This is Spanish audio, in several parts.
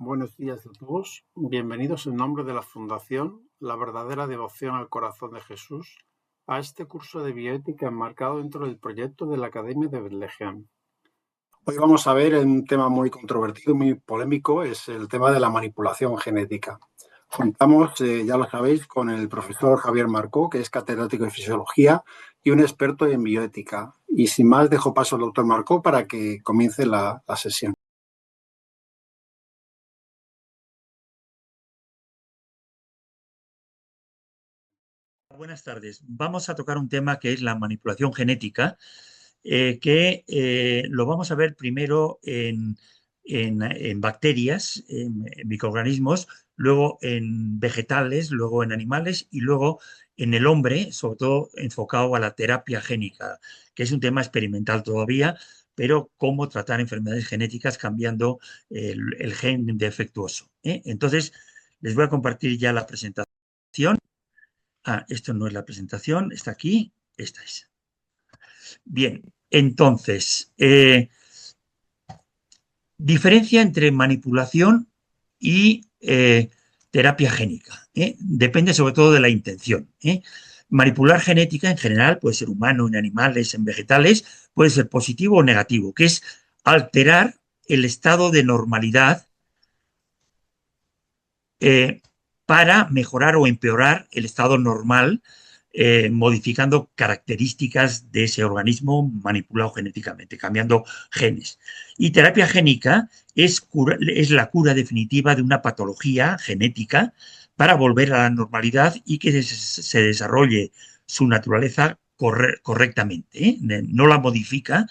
Buenos días a todos. Bienvenidos en nombre de la Fundación La Verdadera Devoción al Corazón de Jesús a este curso de bioética enmarcado dentro del proyecto de la Academia de Bethlehem. Hoy vamos a ver un tema muy controvertido, muy polémico, es el tema de la manipulación genética. Contamos, ya lo sabéis, con el profesor Javier Marcó, que es catedrático de Fisiología y un experto en bioética. Y sin más, dejo paso al doctor Marcó para que comience la sesión. Buenas tardes. Vamos a tocar un tema que es la manipulación genética, lo vamos a ver primero en bacterias, en microorganismos, luego en vegetales, luego en animales y luego en el hombre, sobre todo enfocado a la terapia génica, que es un tema experimental todavía, pero cómo tratar enfermedades genéticas cambiando el gen defectuoso. Entonces, les voy a compartir ya la presentación. Esto no es la presentación, está aquí, esta es. Bien, entonces, diferencia entre manipulación y terapia génica. Depende sobre todo de la intención. Manipular genética en general puede ser humano, en animales, en vegetales, puede ser positivo o negativo, que es alterar el estado de normalidad para mejorar o empeorar el estado normal, modificando características de ese organismo manipulado genéticamente, cambiando genes. Y terapia génica es la cura definitiva de una patología genética para volver a la normalidad y que se desarrolle su naturaleza correctamente. No la modifica,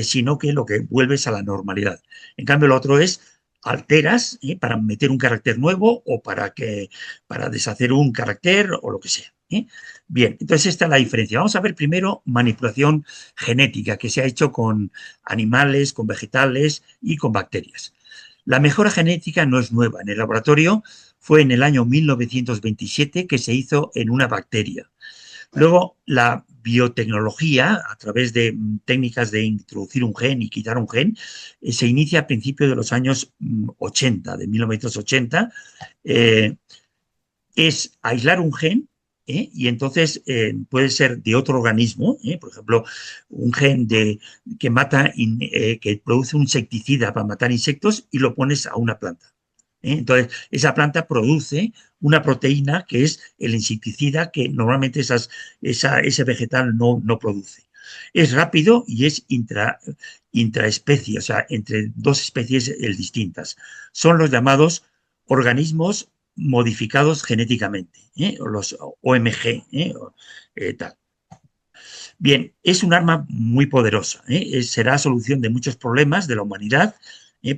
sino que lo que vuelve es a la normalidad. En cambio, lo otro es alteras para meter un carácter nuevo o para deshacer un carácter o lo que sea. Bien, entonces esta es la diferencia. Vamos a ver primero manipulación genética que se ha hecho con animales, con vegetales y con bacterias. La mejora genética no es nueva. En el laboratorio fue en el año 1927 que se hizo en una bacteria. Luego, la biotecnología, a través de técnicas de introducir un gen y quitar un gen, se inicia a principios de los años 80, de 1980. Es aislar un gen, y entonces puede ser de otro organismo, por ejemplo, un gen que produce un insecticida para matar insectos y lo pones a una planta. Entonces, esa planta produce una proteína que es el insecticida que normalmente ese vegetal no produce. Es rápido y es intraespecie, o sea, entre dos especies distintas. Son los llamados organismos modificados genéticamente, los OMG, tal. Bien, es un arma muy poderosa, será solución de muchos problemas de la humanidad,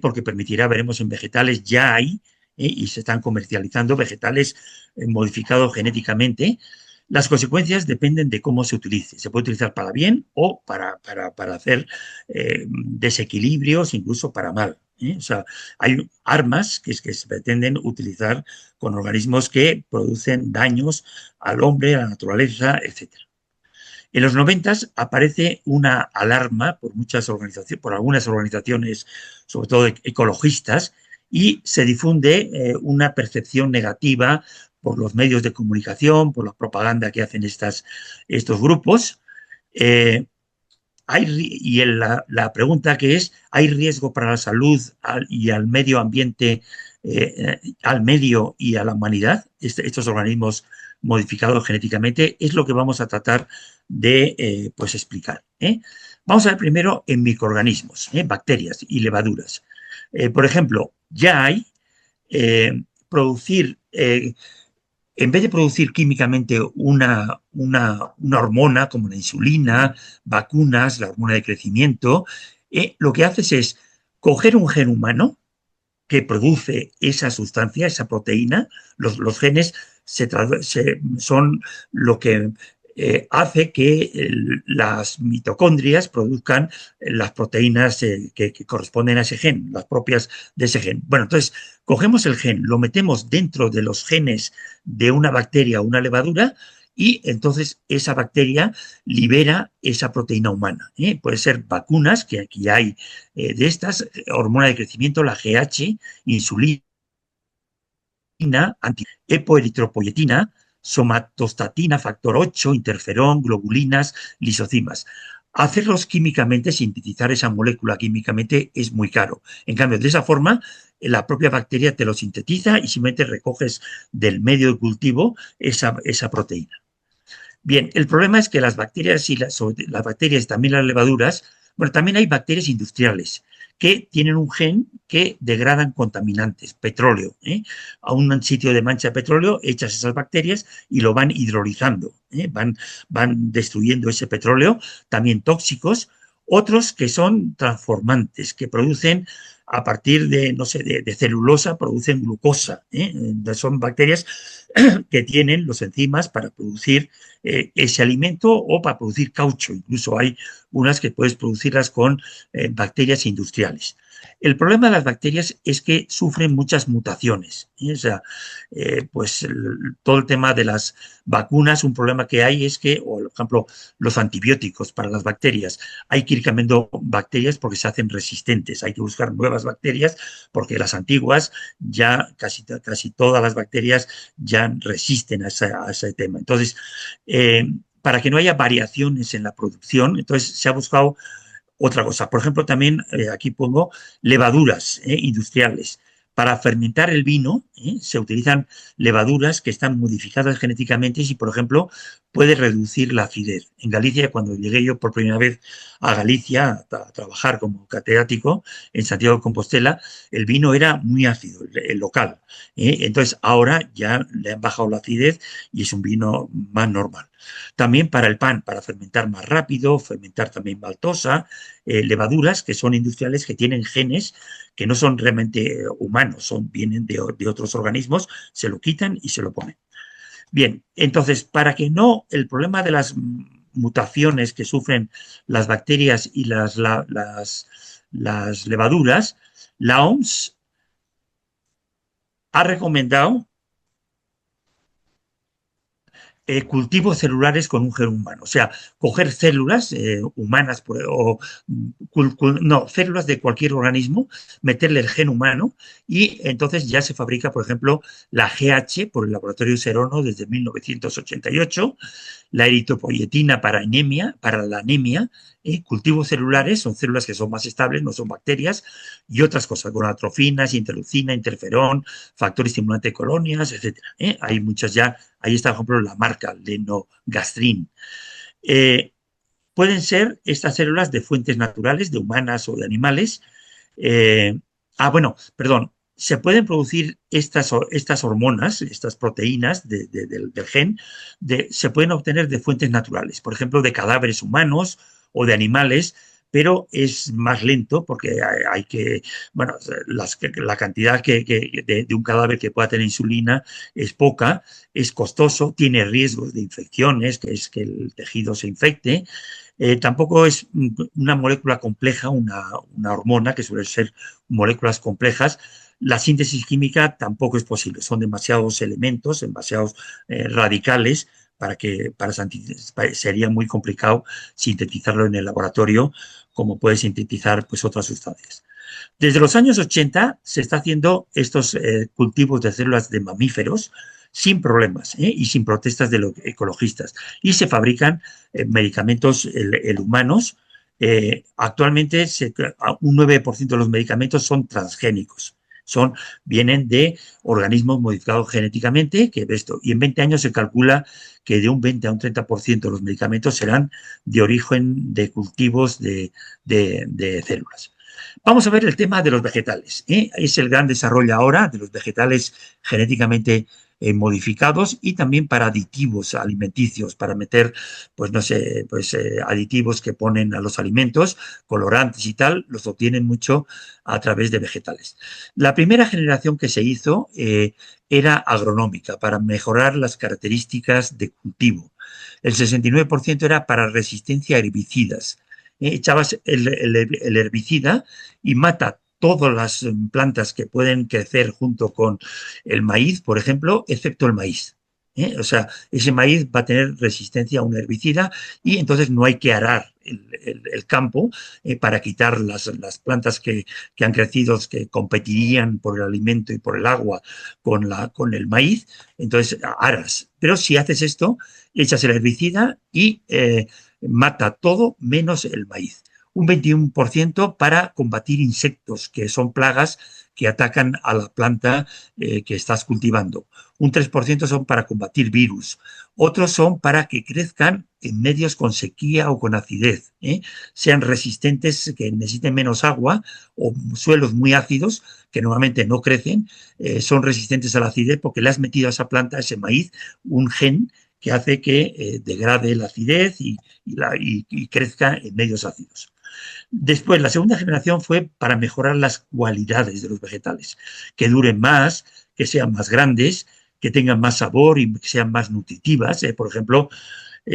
porque permitirá, veremos en vegetales, ya hay, y se están comercializando vegetales modificados genéticamente. Las consecuencias dependen de cómo se utilice. Se puede utilizar para bien o para hacer desequilibrios, incluso para mal. O sea, hay armas que se pretenden utilizar con organismos que producen daños al hombre, a la naturaleza, etcétera. En los 90 aparece una alarma por algunas organizaciones, sobre todo ecologistas, y se difunde una percepción negativa por los medios de comunicación, por la propaganda que hacen estos grupos. La pregunta que es, ¿hay riesgo para la salud y al medio ambiente, al medio y a la humanidad, estos organismos modificados genéticamente? Es lo que vamos a tratar de explicar. Vamos a ver primero en microorganismos, bacterias y levaduras. Por ejemplo, ya hay en vez de producir químicamente una hormona como la insulina, vacunas, la hormona de crecimiento, lo que haces es coger un gen humano que produce esa sustancia, esa proteína. Los genes son lo que hace que las mitocondrias produzcan las proteínas que corresponden a ese gen, las propias de ese gen. Bueno, entonces cogemos el gen, lo metemos dentro de los genes de una bacteria o una levadura y entonces esa bacteria libera esa proteína humana. Puede ser vacunas, que aquí hay de estas, hormona de crecimiento, la GH, insulina, epoeritropoyetina, somatostatina, factor 8, interferón, globulinas, lisocimas. Hacerlos químicamente, sintetizar esa molécula químicamente es muy caro. En cambio, de esa forma, la propia bacteria te lo sintetiza y simplemente recoges del medio de cultivo esa proteína. Bien, el problema es que las bacterias y las bacterias, también las levaduras, bueno, también hay bacterias industriales que tienen un gen que degradan contaminantes, petróleo. A un sitio de mancha de petróleo echas esas bacterias y lo van hidrolizando, van destruyendo ese petróleo, también tóxicos. Otros que son transformantes, que producen a partir de, no sé, de celulosa, producen glucosa. Son bacterias que tienen los enzimas para producir ese alimento o para producir caucho. Incluso hay unas que puedes producirlas con bacterias industriales. El problema de las bacterias es que sufren muchas mutaciones. O sea, pues todo el tema de las vacunas, un problema que hay es que, o por ejemplo, los antibióticos para las bacterias, hay que ir cambiando bacterias porque se hacen resistentes. Hay que buscar nuevas bacterias porque las antiguas ya casi todas las bacterias ya resisten a ese tema. Entonces, para que no haya variaciones en la producción, entonces se ha buscado otra cosa. Por ejemplo, también aquí pongo levaduras industriales. Para fermentar el vino se utilizan levaduras que están modificadas genéticamente y, por ejemplo, puede reducir la acidez. En Galicia, cuando llegué yo por primera vez a Galicia a trabajar como catedrático en Santiago de Compostela, el vino era muy ácido, el local. Entonces, ahora ya le han bajado la acidez y es un vino más normal. También para el pan, para fermentar más rápido, fermentar también maltosa, levaduras que son industriales, que tienen genes que no son realmente humanos, vienen de otros organismos, se lo quitan y se lo ponen. Bien, entonces, para que no, el problema de las mutaciones que sufren las bacterias y las levaduras, la OMS ha recomendado cultivos celulares con un gen humano. O sea, coger células humanas no, células de cualquier organismo, meterle el gen humano y entonces ya se fabrica, por ejemplo, la GH por el laboratorio Serono desde 1988, la eritropoyetina para la anemia, cultivos celulares, son células que son más estables, no son bacterias, y otras cosas, gonadotrofinas, interleucina, interferón, factor estimulante de colonias, etcétera. Hay muchas ya, ahí está, por ejemplo, la marca Lenogastrin. Pueden ser estas células de fuentes naturales, de humanas o de animales. Bueno, perdón, se pueden producir estas hormonas, estas proteínas del gen, se pueden obtener de fuentes naturales, por ejemplo, de cadáveres humanos o de animales, pero es más lento porque hay que, bueno, la cantidad de un cadáver que pueda tener insulina es poca, es costoso, tiene riesgos de infecciones, que es que el tejido se infecte. Tampoco es una molécula compleja, una hormona, que suele ser moléculas complejas. La síntesis química tampoco es posible, son demasiados elementos, demasiados radicales sería muy complicado sintetizarlo en el laboratorio como puede sintetizar pues, otras sustancias. Desde los años 80 se está haciendo estos cultivos de células de mamíferos sin problemas y sin protestas de los ecologistas. Y se fabrican medicamentos humanos. Actualmente un 9% de los medicamentos son transgénicos. Vienen de organismos modificados genéticamente, y en 20 años se calcula que de un 20 a un 30% de los medicamentos serán de origen de cultivos de células. Vamos a ver el tema de los vegetales. Es el gran desarrollo ahora de los vegetales genéticamente modificados y también para aditivos alimenticios, para meter, pues no sé, aditivos que ponen a los alimentos, colorantes y tal, los obtienen mucho a través de vegetales. La primera generación que se hizo era agronómica, para mejorar las características de cultivo. El 69% era para resistencia a herbicidas. Echabas el herbicida y mata todas las plantas que pueden crecer junto con el maíz, por ejemplo, excepto el maíz. O sea, ese maíz va a tener resistencia a un herbicida y entonces no hay que arar el campo para quitar las plantas que han crecido, que competirían por el alimento y por el agua con el maíz. Entonces, aras. Pero si haces esto, echas el herbicida y mata todo menos el maíz. Un 21% para combatir insectos, que son plagas que atacan a la planta que estás cultivando. Un 3% son para combatir virus. Otros son para que crezcan en medios con sequía o con acidez, sean resistentes, que necesiten menos agua, o suelos muy ácidos que normalmente no crecen, son resistentes a la acidez porque le has metido a esa planta, a ese maíz, un gen que hace que degrade la acidez y crezca en medios ácidos. Después, la segunda generación fue para mejorar las cualidades de los vegetales, que duren más, que sean más grandes, que tengan más sabor y que sean más nutritivas. Por ejemplo,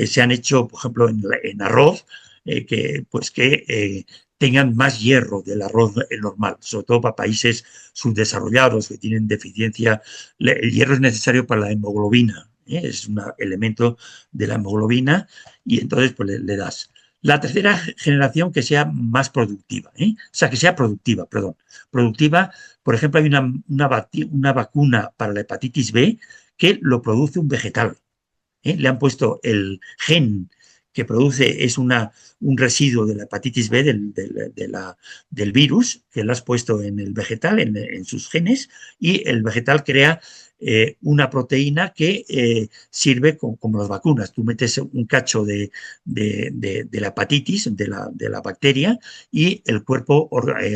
se han hecho, por ejemplo, en arroz, que tengan más hierro del arroz normal, sobre todo para países subdesarrollados que tienen deficiencia. El hierro es necesario para la hemoglobina, es un elemento de la hemoglobina, y entonces pues le das. La tercera generación, que sea más productiva, o sea, que sea productiva, perdón. Productiva, por ejemplo, hay una vacuna para la hepatitis B que lo produce un vegetal. Le han puesto el gen que produce, es un residuo de la hepatitis B, del virus, que lo has puesto en el vegetal, en sus genes, y el vegetal crea una proteína que sirve como las vacunas. Tú metes un cacho de la hepatitis, de la bacteria, y el cuerpo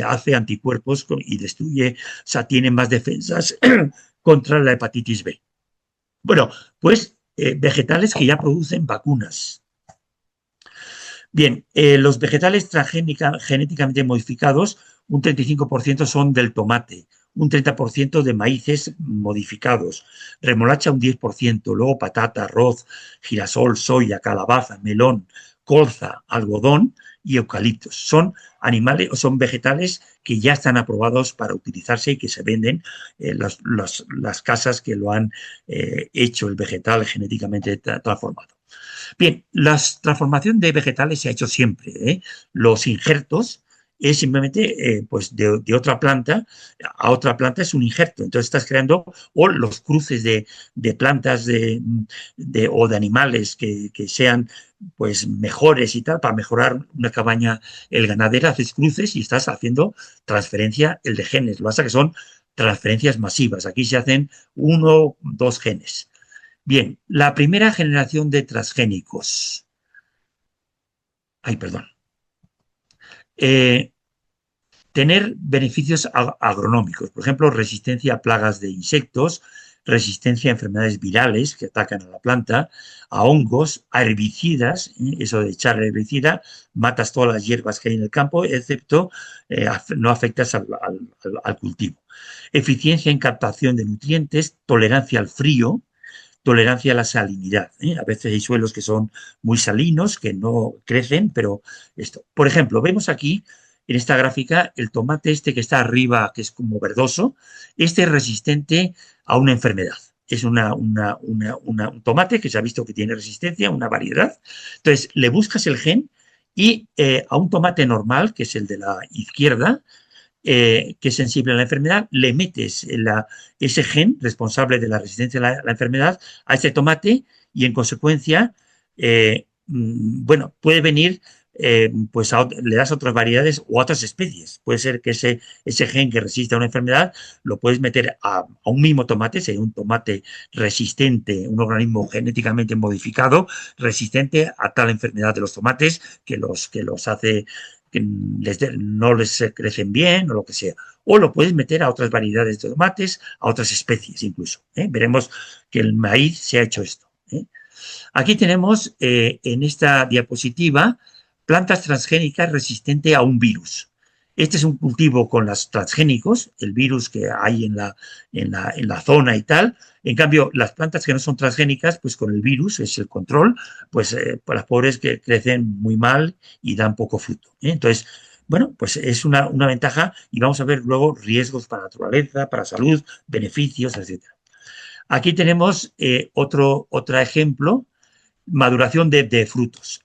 hace anticuerpos y destruye, o sea, tiene más defensas contra la hepatitis B. Bueno, pues vegetales que ya producen vacunas. Bien, los vegetales genéticamente modificados, un 35% son del tomate, un 30% de maíces modificados, remolacha un 10%, luego patata, arroz, girasol, soya, calabaza, melón, colza, algodón y eucaliptos. Son vegetales que ya están aprobados para utilizarse y que se venden en las casas que lo han hecho el vegetal genéticamente transformado. Bien, la transformación de vegetales se ha hecho siempre. Los injertos es simplemente pues de otra planta a otra planta, es un injerto. Entonces estás creando, o los cruces de plantas o de animales que sean pues mejores y tal, para mejorar una cabaña, el ganadero, haces cruces y estás haciendo transferencia de genes. Lo que pasa es que son transferencias masivas. Aquí se hacen 1 o 2 genes. Bien, la primera generación de transgénicos. Ay, perdón. Tener beneficios agronómicos, por ejemplo, resistencia a plagas de insectos, resistencia a enfermedades virales que atacan a la planta, a hongos, a herbicidas. Eso de echar herbicida, matas todas las hierbas que hay en el campo, excepto no afectas al cultivo. Eficiencia en captación de nutrientes, tolerancia al frío, tolerancia a la salinidad. A veces hay suelos que son muy salinos, que no crecen, pero esto. Por ejemplo, vemos aquí en esta gráfica el tomate este que está arriba, que es como verdoso, este es resistente a una enfermedad. Es un tomate que se ha visto que tiene resistencia, una variedad. Entonces, le buscas el gen y a un tomate normal, que es el de la izquierda, que es sensible a la enfermedad, le metes ese gen responsable de la resistencia a la enfermedad a ese tomate y en consecuencia, bueno, puede venir, pues le das otras variedades o otras especies. Puede ser que ese gen que resiste a una enfermedad lo puedes meter a un mismo tomate, sería un tomate resistente, un organismo genéticamente modificado, resistente a tal enfermedad de los tomates que los hace que no les crecen bien o lo que sea. O lo puedes meter a otras variedades de tomates, a otras especies incluso. Veremos que el maíz se ha hecho esto. Aquí tenemos en esta diapositiva plantas transgénicas resistentes a un virus. Este es un cultivo con los transgénicos, el virus que hay en la zona y tal. En cambio, las plantas que no son transgénicas, pues con el virus, es el control, pues las pobres que crecen muy mal y dan poco fruto. Entonces, bueno, pues es una ventaja, y vamos a ver luego riesgos para la naturaleza, para la salud, beneficios, etc. Aquí tenemos otro ejemplo, maduración de frutos.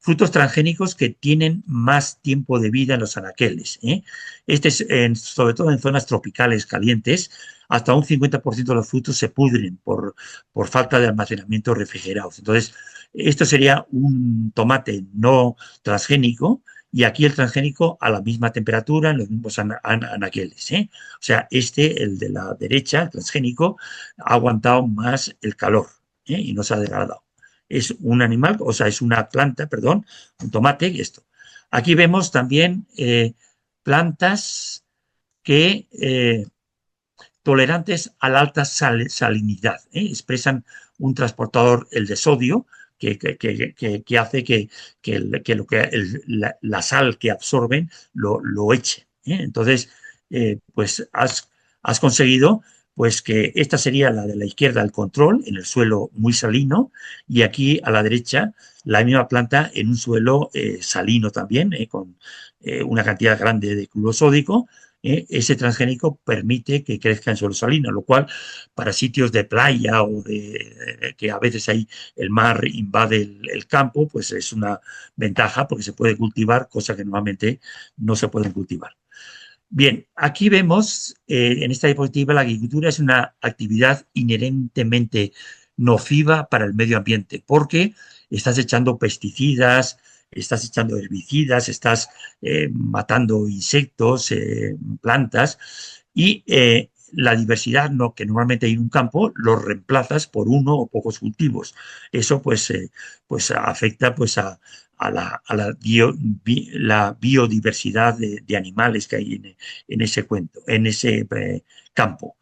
frutos transgénicos que tienen más tiempo de vida en los anaqueles. Este es sobre todo en zonas tropicales calientes, hasta un 50% de los frutos se pudren por falta de almacenamiento refrigerados. Entonces, esto sería un tomate no transgénico, y aquí el transgénico a la misma temperatura, en los mismos anaqueles. O sea, el de la derecha, el transgénico, ha aguantado más el calor y no se ha degradado. Es un animal, o sea, es una planta, perdón, un tomate y esto. Aquí vemos también plantas que tolerantes a la alta salinidad. Expresan un transportador, el de sodio, que hace la sal que absorben lo eche. Entonces, pues has conseguido pues que esta sería la de la izquierda, el control, en el suelo muy salino, y aquí a la derecha la misma planta en un suelo salino también, con una cantidad grande de cloruro sódico. Ese transgénico permite que crezca en suelo salino, lo cual para sitios de playa o que a veces el mar invade el campo, pues es una ventaja porque se puede cultivar cosas que normalmente no se pueden cultivar. Bien, aquí vemos en esta diapositiva la agricultura es una actividad inherentemente nociva para el medio ambiente porque estás echando pesticidas, estás echando herbicidas, estás matando insectos, plantas y la diversidad que normalmente hay en un campo los reemplazas por uno o pocos cultivos. Eso pues afecta pues a la biodiversidad de animales que hay en ese campo.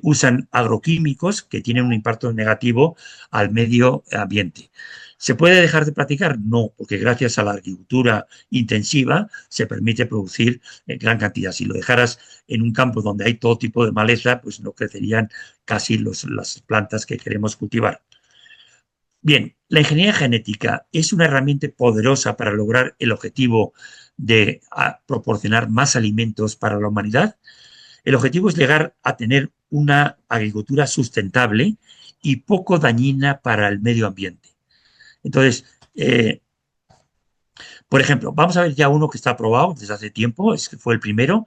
Usan agroquímicos que tienen un impacto negativo al medio ambiente. ¿Se puede dejar de practicar? No, porque gracias a la agricultura intensiva se permite producir en gran cantidad. Si lo dejaras en un campo donde hay todo tipo de maleza, pues no crecerían casi las plantas que queremos cultivar. Bien, la ingeniería genética es una herramienta poderosa para lograr el objetivo de proporcionar más alimentos para la humanidad. El objetivo es llegar a tener una agricultura sustentable y poco dañina para el medio ambiente. Entonces, por ejemplo, vamos a ver ya uno que está aprobado desde hace tiempo, fue el primero,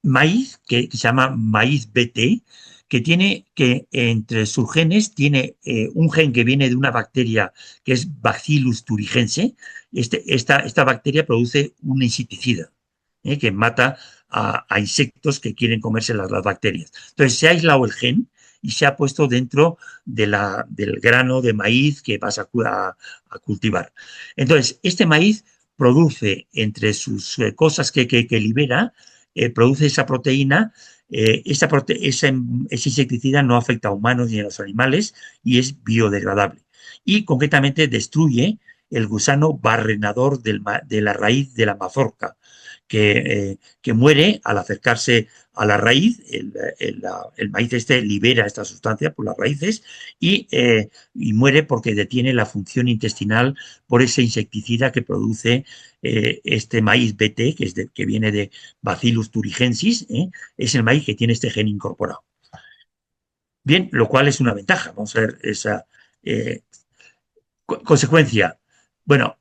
maíz, que se llama maíz BT, que tiene que entre sus genes tiene un gen que viene de una bacteria que es Bacillus thuringiense. Esta bacteria produce un insecticida que mata a insectos que quieren comerse las bacterias. Entonces se ha aislado el gen y se ha puesto dentro del grano de maíz que vas a cultivar. Entonces, este maíz produce entre sus cosas que libera, produce esa proteína. Ese insecticida no afecta a humanos ni a los animales y es biodegradable. Y concretamente destruye el gusano barrenador de la raíz de la mazorca, que muere al acercarse a la raíz. El maíz libera esta sustancia por las raíces y muere porque detiene la función intestinal por ese insecticida que produce este maíz BT, que viene de Bacillus thuringiensis. Es el maíz que tiene este gen incorporado. Bien, lo cual es una ventaja. Vamos a ver esa consecuencia. Bueno,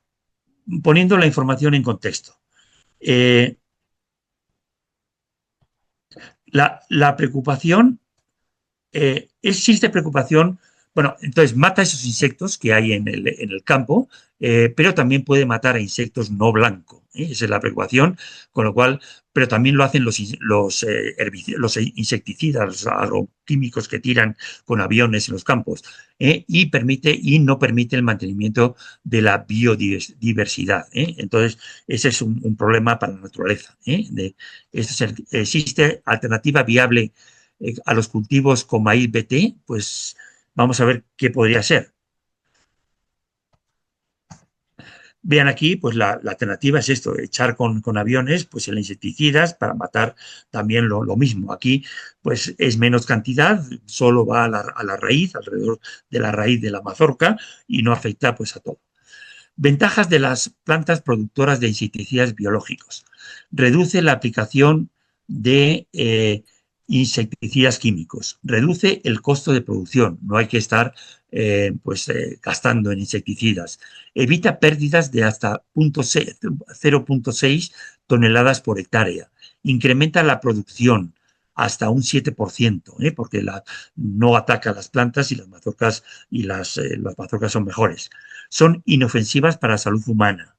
poniendo la información en contexto. La preocupación, existe preocupación, bueno, entonces mata esos insectos que hay en el campo, pero también puede matar a insectos no blancos. Esa es la preocupación, con lo cual, pero también lo hacen los insecticidas, los agroquímicos que tiran con aviones en los campos, y no permite el mantenimiento de la biodiversidad. Entonces, ese es un problema para la naturaleza. Existe alternativa viable a los cultivos con maíz BT, pues vamos a ver qué podría ser. Vean aquí, pues la alternativa es esto, echar con aviones pues el insecticidas para matar también lo mismo. Aquí pues es menos cantidad, solo va a la raíz, alrededor de la raíz de la mazorca y no afecta pues a todo. Ventajas de las plantas productoras de insecticidas biológicos. Reduce la aplicación de insecticidas químicos. Reduce el costo de producción, no hay que estar gastando en insecticidas. Evita pérdidas de hasta 0,6 toneladas por hectárea. Incrementa la producción hasta un 7%, porque no ataca las plantas y las mazorcas, las mazorcas son mejores. Son inofensivas para la salud humana.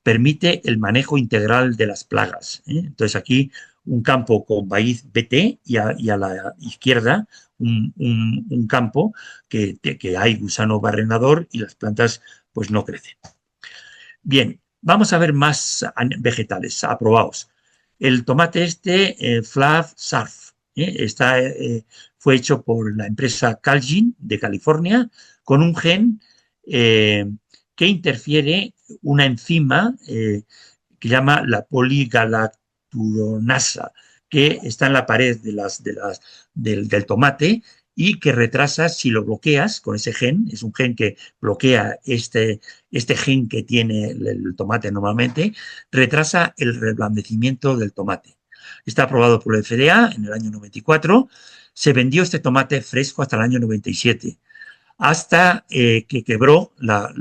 Permite el manejo integral de las plagas. Entonces aquí un campo con maíz BT y a la izquierda un campo que hay gusano barrenador y las plantas pues no crecen. Bien, vamos a ver más vegetales aprobados. El tomate Flav Sarf, fue hecho por la empresa Calgin de California con un gen que interfiere una enzima que llama la poligalacturonasa, que está en la pared del tomate y que retrasa, si lo bloqueas con ese gen, es un gen que bloquea este gen que tiene el tomate normalmente, retrasa el reblandecimiento del tomate. Está aprobado por el FDA en el año 94. Se vendió este tomate fresco hasta el año 97, hasta que quebró la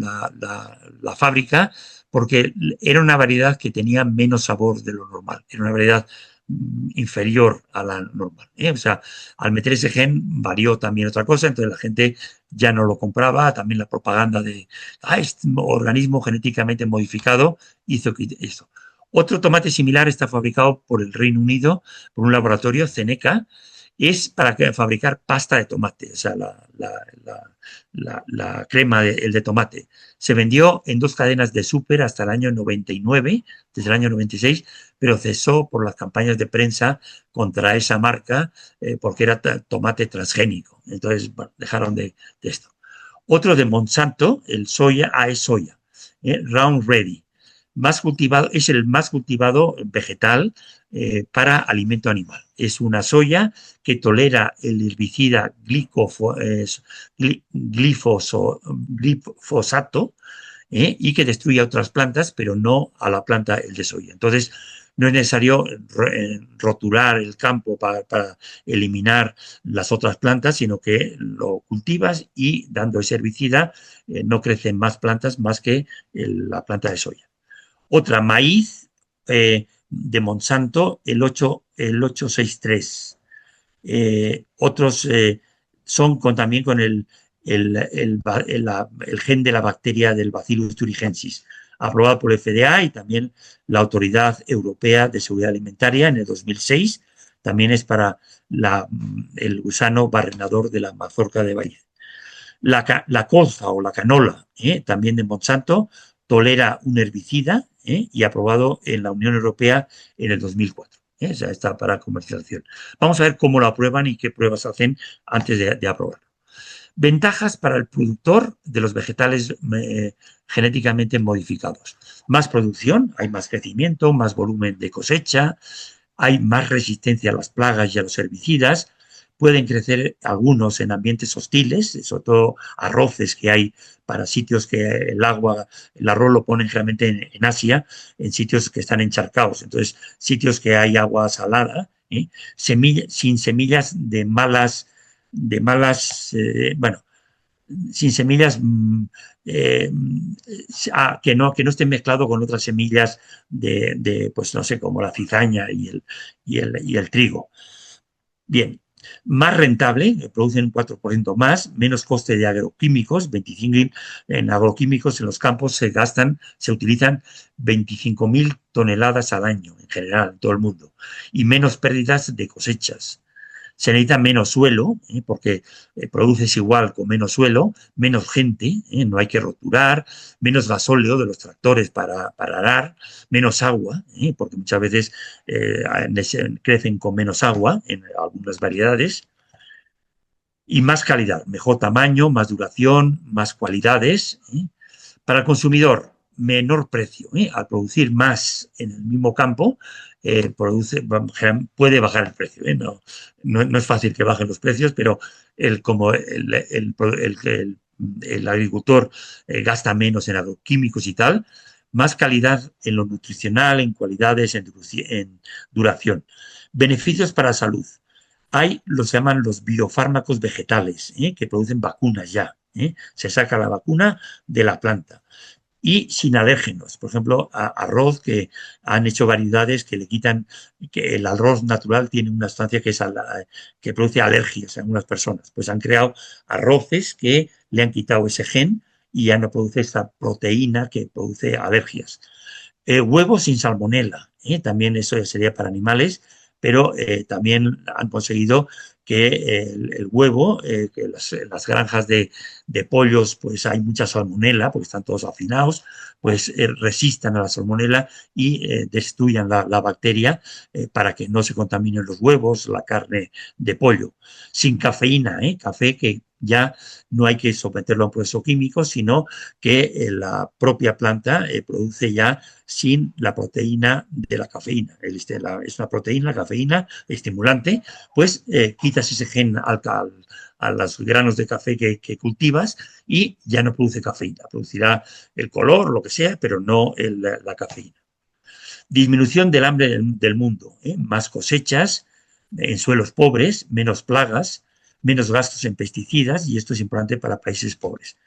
fábrica porque era una variedad que tenía menos sabor de lo normal. Era una variedad inferior a la normal. O sea, al meter ese gen varió también otra cosa, entonces la gente ya no lo compraba, también la propaganda de este organismo genéticamente modificado hizo que esto. Otro tomate similar está fabricado por el Reino Unido, por un laboratorio, Zeneca, es para fabricar pasta de tomate, o sea, la crema de tomate. Se vendió en 2 cadenas de súper hasta el año 99, desde el año 96, pero cesó por las campañas de prensa contra esa marca porque era tomate transgénico. Entonces, bueno, dejaron de esto. Otro de Monsanto, el soya, es soya, Round Ready. Es el más cultivado vegetal para alimento animal. Es una soya que tolera el herbicida glifosato y que destruye a otras plantas, pero no a la planta el de soya. Entonces, no es necesario roturar el campo para eliminar las otras plantas, sino que lo cultivas y dando ese herbicida no crecen más plantas más que la planta de soya. Otra, maíz de Monsanto, el 863. Otros son también con el gen de la bacteria del Bacillus thuringiensis, aprobado por el FDA y también la Autoridad Europea de Seguridad Alimentaria en el 2006. También es para el gusano barrenador de la mazorca de maíz. La colza o la canola, también de Monsanto, tolera un herbicida y aprobado en la Unión Europea en el 2004. O sea, está para comercialización. Vamos a ver cómo lo aprueban y qué pruebas hacen antes de aprobarlo. Ventajas para el productor de los vegetales genéticamente modificados. Más producción, hay más crecimiento, más volumen de cosecha, hay más resistencia a las plagas y a los herbicidas. Pueden crecer algunos en ambientes hostiles, sobre todo arroces que hay para sitios que el arroz lo ponen generalmente en Asia, en sitios que están encharcados. Entonces, sitios que hay agua salada, sin semillas sin semillas que no estén mezclado con otras semillas pues no sé, como la cizaña y el trigo. Bien, más rentable, producen un 4% más, menos coste de agroquímicos, 25 en agroquímicos en los campos se utilizan 25.000 toneladas al año en general, en todo el mundo, y menos pérdidas de cosechas. Se necesita menos suelo, porque produces igual con menos suelo, menos gente, no hay que roturar, menos gasóleo de los tractores para arar, menos agua, porque muchas veces crecen con menos agua en algunas variedades, y más calidad, mejor tamaño, más duración, más cualidades. Para el consumidor, menor precio. Al producir más en el mismo campo, puede bajar el precio. No es fácil que bajen los precios, pero como el agricultor gasta menos en agroquímicos y tal, más calidad en lo nutricional, en cualidades, en duración. Beneficios para la salud. hay los que llaman los biofármacos vegetales, que producen vacunas ya. Se saca la vacuna de la planta y sin alérgenos. Por ejemplo, arroz, que han hecho variedades que le quitan, que el arroz natural tiene una sustancia que produce alergias en algunas personas. Pues han creado arroces que le han quitado ese gen y ya no produce esta proteína que produce alergias. Huevos sin salmonela, también eso sería para animales, pero también han conseguido que el huevo, que las granjas de pollos, pues hay mucha salmonela, porque están todos hacinados, pues resistan a la salmonela y destruyan la bacteria para que no se contaminen los huevos, la carne de pollo. Sin cafeína, café que ya no hay que someterlo a un proceso químico, sino que la propia planta produce ya sin la proteína de la cafeína. Es una proteína, la cafeína, estimulante, pues quitas ese gen a los granos de café que cultivas y ya no produce cafeína. Producirá el color, lo que sea, pero no la cafeína. Disminución del hambre del mundo, más cosechas en suelos pobres, menos plagas, menos gastos en pesticidas, y esto es importante para países pobres.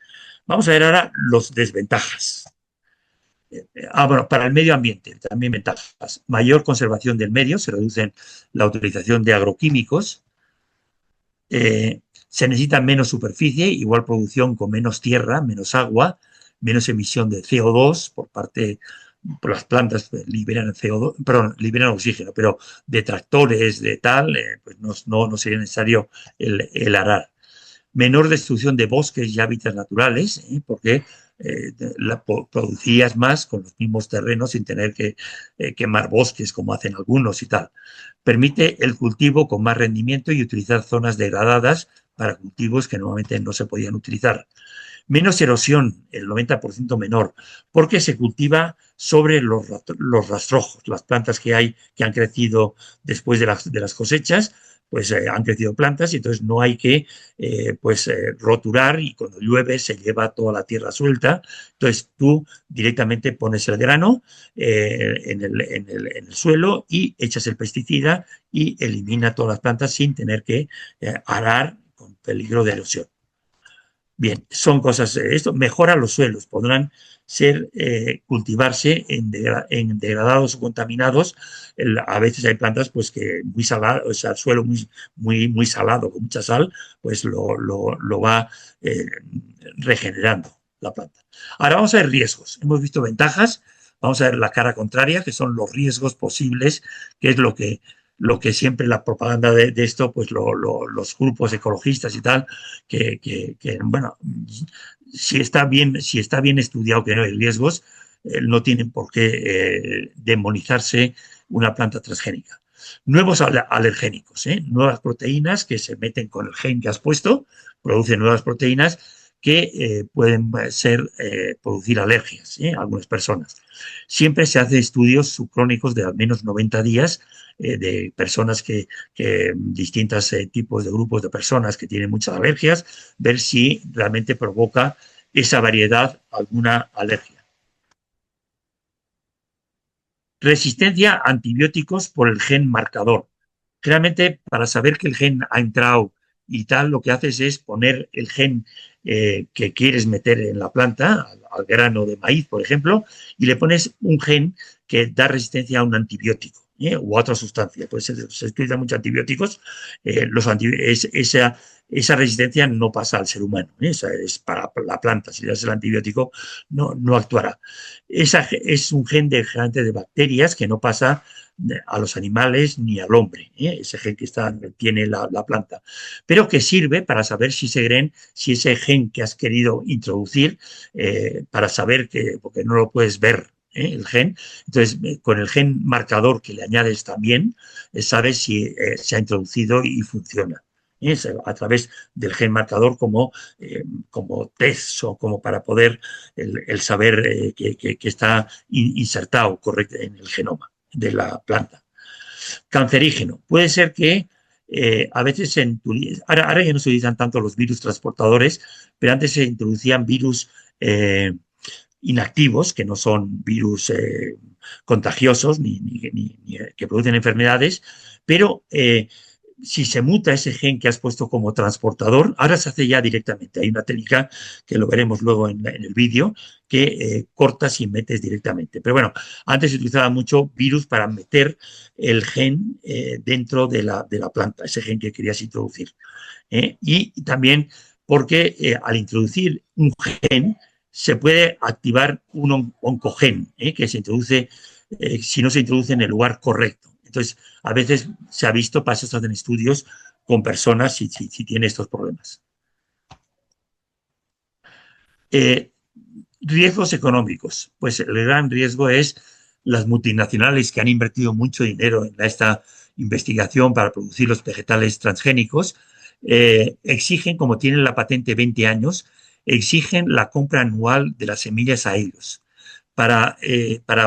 Vamos a ver ahora los desventajas. Bueno, para el medio ambiente también ventajas. Mayor conservación del medio, se reduce la utilización de agroquímicos, se necesita menos superficie, igual producción con menos tierra, menos agua, menos emisión de CO2 por las plantas liberan CO2, perdón, liberan oxígeno, pero de tractores, de tal, pues no sería necesario el arar. Menor destrucción de bosques y hábitats naturales, porque producías más con los mismos terrenos sin tener que quemar bosques como hacen algunos y tal. Permite el cultivo con más rendimiento y utilizar zonas degradadas para cultivos que normalmente no se podían utilizar. Menos erosión, el 90% menor, porque se cultiva sobre los rastrojos, las plantas que han crecido después de las cosechas, pues han crecido plantas y entonces no hay que roturar, y cuando llueve se lleva toda la tierra suelta. Entonces tú directamente pones el grano en el suelo y echas el pesticida y elimina todas las plantas sin tener que arar con peligro de erosión. Bien, son cosas, esto mejora los suelos, podrán cultivarse en degradados o contaminados. A veces hay plantas pues que muy salado, o sea, el suelo muy salado, con mucha sal, pues lo va regenerando la planta. Ahora vamos a ver riesgos. Hemos visto ventajas, vamos a ver la cara contraria, que son los riesgos posibles, que es lo que siempre la propaganda de esto, pues los grupos ecologistas y tal, bueno, si está bien estudiado que no hay riesgos, no tienen por qué demonizarse una planta transgénica. Nuevos alergénicos, nuevas proteínas que se meten con el gen que has puesto, producen nuevas proteínas que pueden producir alergias a algunas personas. Siempre se hacen estudios subcrónicos de al menos 90 días de personas distintos tipos de grupos de personas que tienen muchas alergias, ver si realmente provoca esa variedad alguna alergia. Resistencia a antibióticos por el gen marcador. Realmente, para saber que el gen ha entrado y tal, lo que haces es poner el gen que quieres meter en la planta, al grano de maíz, por ejemplo, y le pones un gen que da resistencia a un antibiótico u a otra sustancia. Pues se utilizan muchos antibióticos. Esa resistencia no pasa al ser humano, esa es para la planta. Si le das el antibiótico, no actuará. Es un gen generalmente de bacterias que no pasa a los animales ni al hombre, ese gen que tiene la planta, pero que sirve para saber si ese gen que has querido introducir, para saber porque no lo puedes ver, el gen, entonces con el gen marcador que le añades también, sabes si se ha introducido y funciona. A través del gen marcador como test o como para poder el saber que está insertado correcto en el genoma de la planta. Cancerígeno. Puede ser que a veces ahora ya no se utilizan tanto los virus transportadores, pero antes se introducían virus inactivos, que no son virus contagiosos ni que producen enfermedades, pero si se muta ese gen que has puesto como transportador, ahora se hace ya directamente. Hay una técnica que lo veremos luego en el vídeo, que cortas y metes directamente. Pero bueno, antes se utilizaba mucho virus para meter el gen dentro de la planta, ese gen que querías introducir. Y también porque al introducir un gen se puede activar un oncogen, que se introduce si no se introduce en el lugar correcto. Entonces, a veces se ha visto, para eso se hacen estudios con personas si tienen estos problemas. Eh, Riesgos económicos. Pues el gran riesgo es las multinacionales que han invertido mucho dinero en esta investigación para producir los vegetales transgénicos, exigen, como tienen la patente 20 años, exigen la compra anual de las semillas a ellos. Para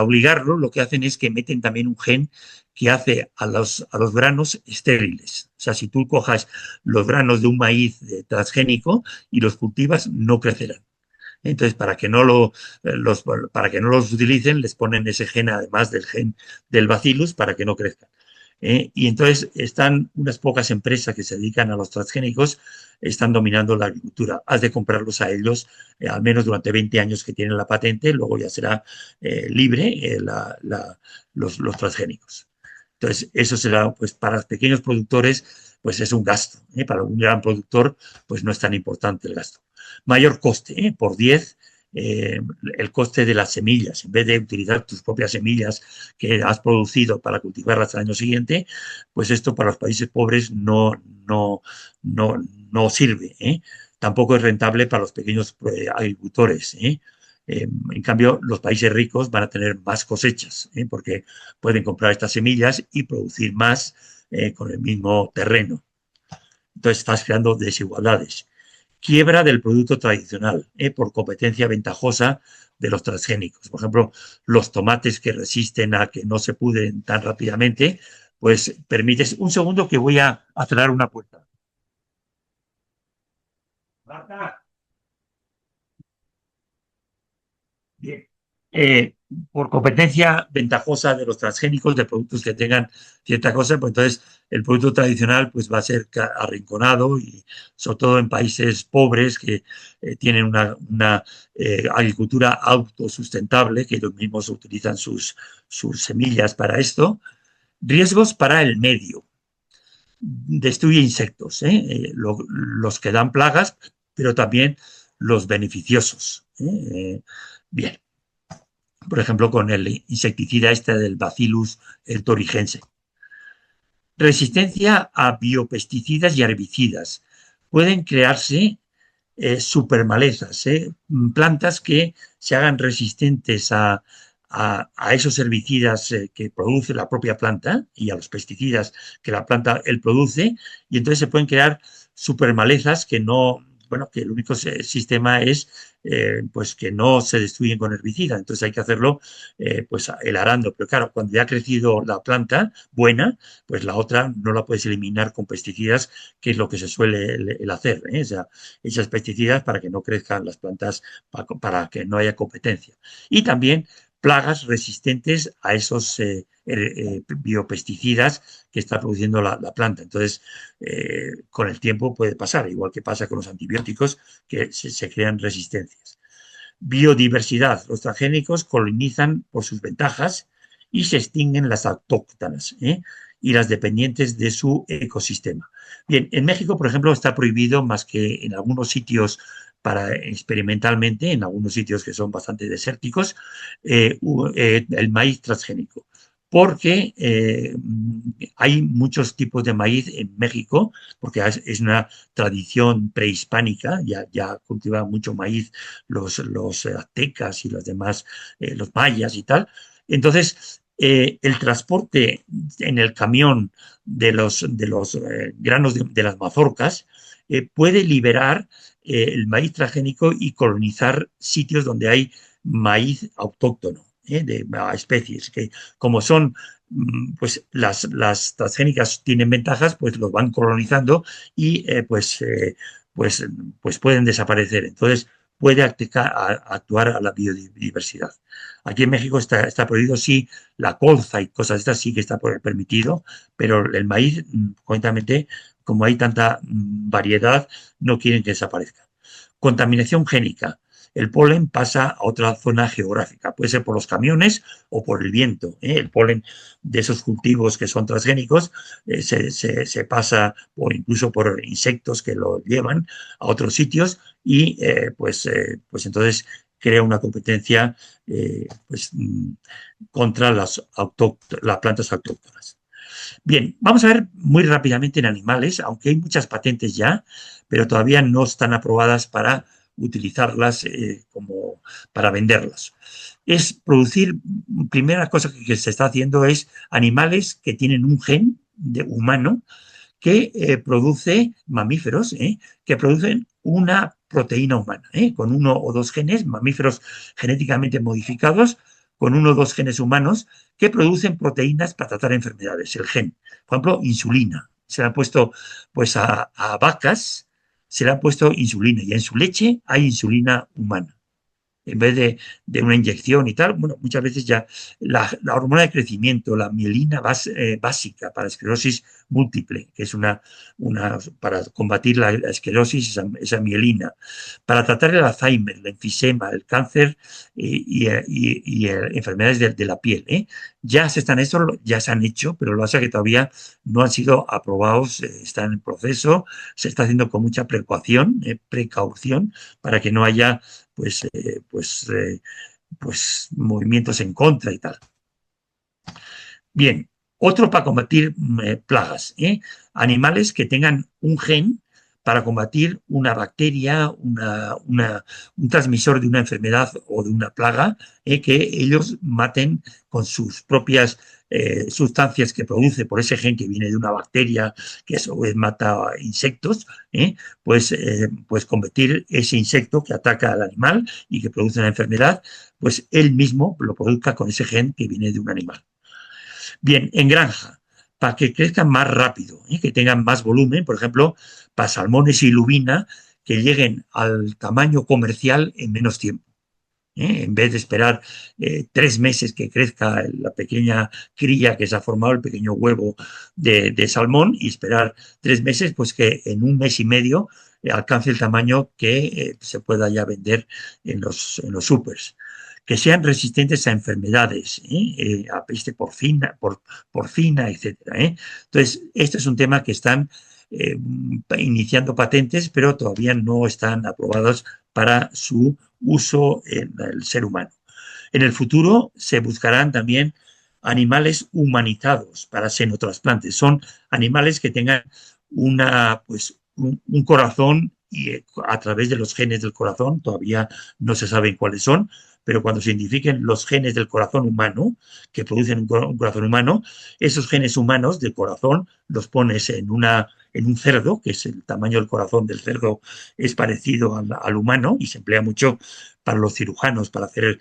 obligarlo, lo que hacen es que meten también un gen que hace a los granos estériles. O sea, si tú cojas los granos de un maíz transgénico y los cultivas, no crecerán. Entonces, para que no los utilicen, les ponen ese gen, además del gen del bacillus, para que no crezcan. Y entonces están unas pocas empresas que se dedican a los transgénicos, están dominando la agricultura. Has de comprarlos a ellos, al menos durante 20 años que tienen la patente, luego ya será libre los transgénicos. Entonces, eso será, pues, para los pequeños productores, pues es un gasto. Para un gran productor, pues no es tan importante el gasto. Mayor coste, por 10, el coste de las semillas. En vez de utilizar tus propias semillas que has producido para cultivarlas al año siguiente, pues esto para los países pobres no sirve. Tampoco es rentable para los pequeños agricultores. En cambio, los países ricos van a tener más cosechas, porque pueden comprar estas semillas y producir más con el mismo terreno. Entonces estás creando desigualdades. Quiebra del producto tradicional por competencia ventajosa de los transgénicos. Por ejemplo, los tomates que resisten a que no se pudren tan rápidamente, pues permites... Un segundo que voy a cerrar una puerta. Marta. Bien. Eh, por competencia ventajosa de los transgénicos, de productos que tengan cierta cosa, pues entonces el producto tradicional pues va a ser arrinconado y sobre todo en países pobres que tienen una agricultura autosustentable, que ellos mismos utilizan sus semillas para esto. Riesgos para el medio. Destruye insectos, los que dan plagas, pero también los beneficiosos. Bien, por ejemplo, con el insecticida este del Bacillus thuringiense. Resistencia a biopesticidas y herbicidas. Pueden crearse supermalezas, plantas que se hagan resistentes a esos herbicidas que produce la propia planta y a los pesticidas que la planta él produce, y entonces se pueden crear supermalezas que no, bueno, que el único sistema es pues que no se destruyen con herbicida, entonces hay que hacerlo pues el arando, pero claro, cuando ya ha crecido la planta buena, pues la otra no la puedes eliminar con pesticidas, que es lo que se suele el hacer, o sea, esas pesticidas para que no crezcan las plantas, para que no haya competencia. Y también plagas resistentes a esos biopesticidas que está produciendo la planta. Entonces, con el tiempo puede pasar, igual que pasa con los antibióticos, que se crean resistencias. Biodiversidad. Los transgénicos colonizan por sus ventajas y se extinguen las autóctonas y las dependientes de su ecosistema. Bien, en México, por ejemplo, está prohibido más que en algunos sitios para experimentalmente, en algunos sitios que son bastante desérticos, el maíz transgénico. Porque hay muchos tipos de maíz en México, porque es una tradición prehispánica, ya cultivaban mucho maíz los aztecas y los demás, los mayas y tal. Entonces, el transporte en el camión de los granos de las mazorcas puede liberar el maíz transgénico y colonizar sitios donde hay maíz autóctono, de especies que como son pues las transgénicas tienen ventajas, pues los van colonizando y pues pueden desaparecer. Entonces puede actuar a la biodiversidad. Aquí en México está prohibido, sí, la colza y cosas de estas sí que está permitido, pero el maíz, concretamente, como hay tanta variedad, no quieren que desaparezca. Contaminación génica. El polen pasa a otra zona geográfica, puede ser por los camiones o por el viento. El polen de esos cultivos que son transgénicos se pasa o incluso por insectos que lo llevan a otros sitios y pues entonces crea una competencia contra las plantas autóctonas. Bien, vamos a ver muy rápidamente en animales, aunque hay muchas patentes ya, pero todavía no están aprobadas para utilizarlas como para venderlas. Es producir, primera cosa que se está haciendo es animales que tienen un gen de humano que produce mamíferos, que producen una proteína humana, con uno o dos genes, mamíferos genéticamente modificados, con uno o dos genes humanos que producen proteínas para tratar enfermedades, el gen. Por ejemplo, insulina. Se le ha puesto pues a vacas, se le ha puesto insulina y en su leche hay insulina humana en vez de una inyección y tal. Bueno, muchas veces ya la hormona de crecimiento, la mielina básica para esclerosis múltiple, que es para combatir la esclerosis, esa mielina, para tratar el Alzheimer, el enfisema, el cáncer y enfermedades de la piel. Ya ya se han hecho, pero lo que pasa es que todavía no han sido aprobados, están en proceso, se está haciendo con mucha precaución para que no haya pues movimientos en contra y tal. Bien, otro para combatir plagas. Animales que tengan un gen para combatir una bacteria, un transmisor de una enfermedad o de una plaga, que ellos maten con sus propias sustancias que produce por ese gen que viene de una bacteria que eso mata insectos, pues convertir ese insecto que ataca al animal y que produce una enfermedad, pues él mismo lo produzca con ese gen que viene de un animal. Bien, en granja, para que crezcan más rápido, que tengan más volumen, por ejemplo, para salmones y lubina, que lleguen al tamaño comercial en menos tiempo. En vez de esperar 3 meses que crezca la pequeña cría que se ha formado, el pequeño huevo de salmón, y esperar 3 meses, pues que en un mes y medio alcance el tamaño que se pueda ya vender en los supers. Que sean resistentes a enfermedades, a peste porcina, etcétera. Entonces, este es un tema que están iniciando patentes, pero todavía no están aprobados para su uso en el ser humano. En el futuro se buscarán también animales humanizados para xenotrasplantes. Son animales que tengan un corazón y a través de los genes del corazón, todavía no se saben cuáles son, pero cuando se identifiquen los genes del corazón humano, que producen un corazón humano, esos genes humanos del corazón los pones en un cerdo, que es el tamaño del corazón del cerdo, es parecido al humano y se emplea mucho para los cirujanos, para hacer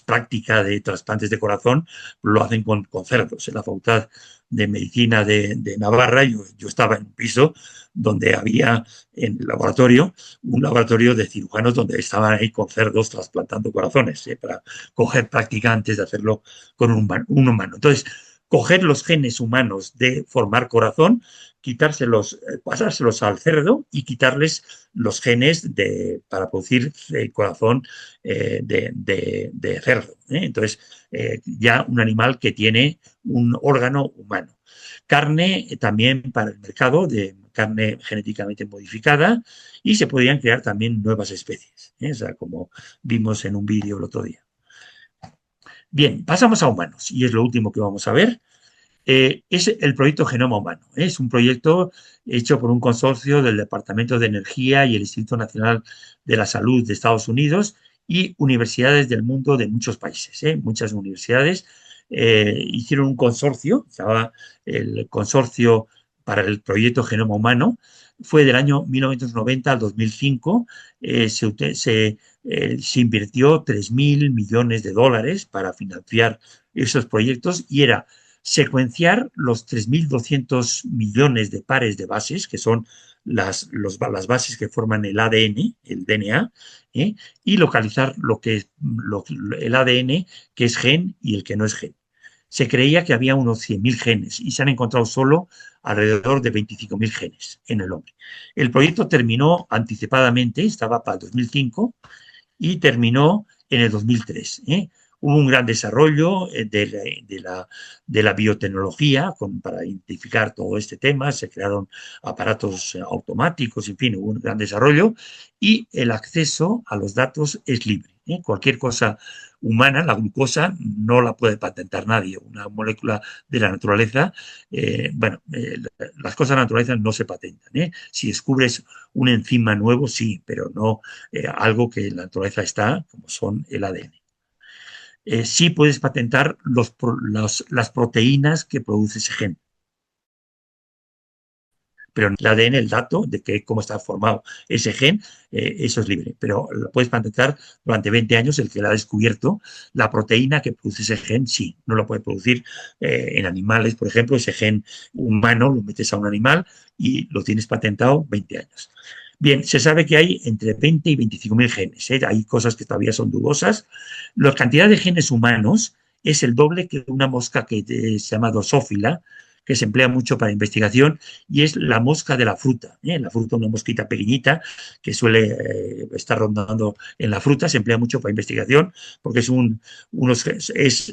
práctica de trasplantes de corazón, lo hacen con cerdos. En la Facultad de Medicina de Navarra, yo estaba en un piso donde había en el laboratorio, un laboratorio de cirujanos donde estaban ahí con cerdos trasplantando corazones, para coger práctica antes de hacerlo con un humano. Entonces, coger los genes humanos de formar corazón, pasárselos al cerdo y quitarles los genes para producir corazón de cerdo. Entonces, ya un animal que tiene un órgano humano. Carne también para el mercado, de carne genéticamente modificada, y se podrían crear también nuevas especies, o sea, como vimos en un vídeo el otro día. Bien, pasamos a humanos, y es lo último que vamos a ver. Es el proyecto Genoma Humano. Es un proyecto hecho por un consorcio del Departamento de Energía y el Instituto Nacional de la Salud de Estados Unidos y universidades del mundo de muchos países. Muchas universidades hicieron un consorcio, se llamaba el Consorcio para el Proyecto Genoma Humano. Fue del año 1990 al 2005. Se invirtió $3.000 millones para financiar esos proyectos y era secuenciar los 3.200 millones de pares de bases, que son las bases que forman el ADN, el DNA, y localizar el ADN que es gen y el que no es gen. Se creía que había unos 100.000 genes y se han encontrado solo alrededor de 25.000 genes en el hombre. El proyecto terminó anticipadamente, estaba para el 2005 y terminó en el 2003. Hubo un gran desarrollo de la biotecnología para identificar todo este tema, se crearon aparatos automáticos, en fin, hubo un gran desarrollo y el acceso a los datos es libre. Cualquier cosa humana, la glucosa, no la puede patentar nadie, una molécula de la naturaleza, las cosas de la naturaleza no se patentan. Si descubres un enzima nuevo, sí, pero no algo que en la naturaleza está, como son el ADN. Sí puedes patentar las proteínas que produce ese gen, pero el ADN, el dato de cómo está formado ese gen, eso es libre, pero lo puedes patentar durante 20 años el que lo ha descubierto. La proteína que produce ese gen, sí, no lo puede producir en animales, por ejemplo, ese gen humano lo metes a un animal y lo tienes patentado 20 años. Bien, se sabe que hay entre 20 y 25.000 genes. Hay cosas que todavía son dudosas. La cantidad de genes humanos es el doble que una mosca que se llama Drosophila, que se emplea mucho para investigación, y es la mosca de la fruta. La fruta, una mosquita pequeñita que suele estar rondando en la fruta, se emplea mucho para investigación porque es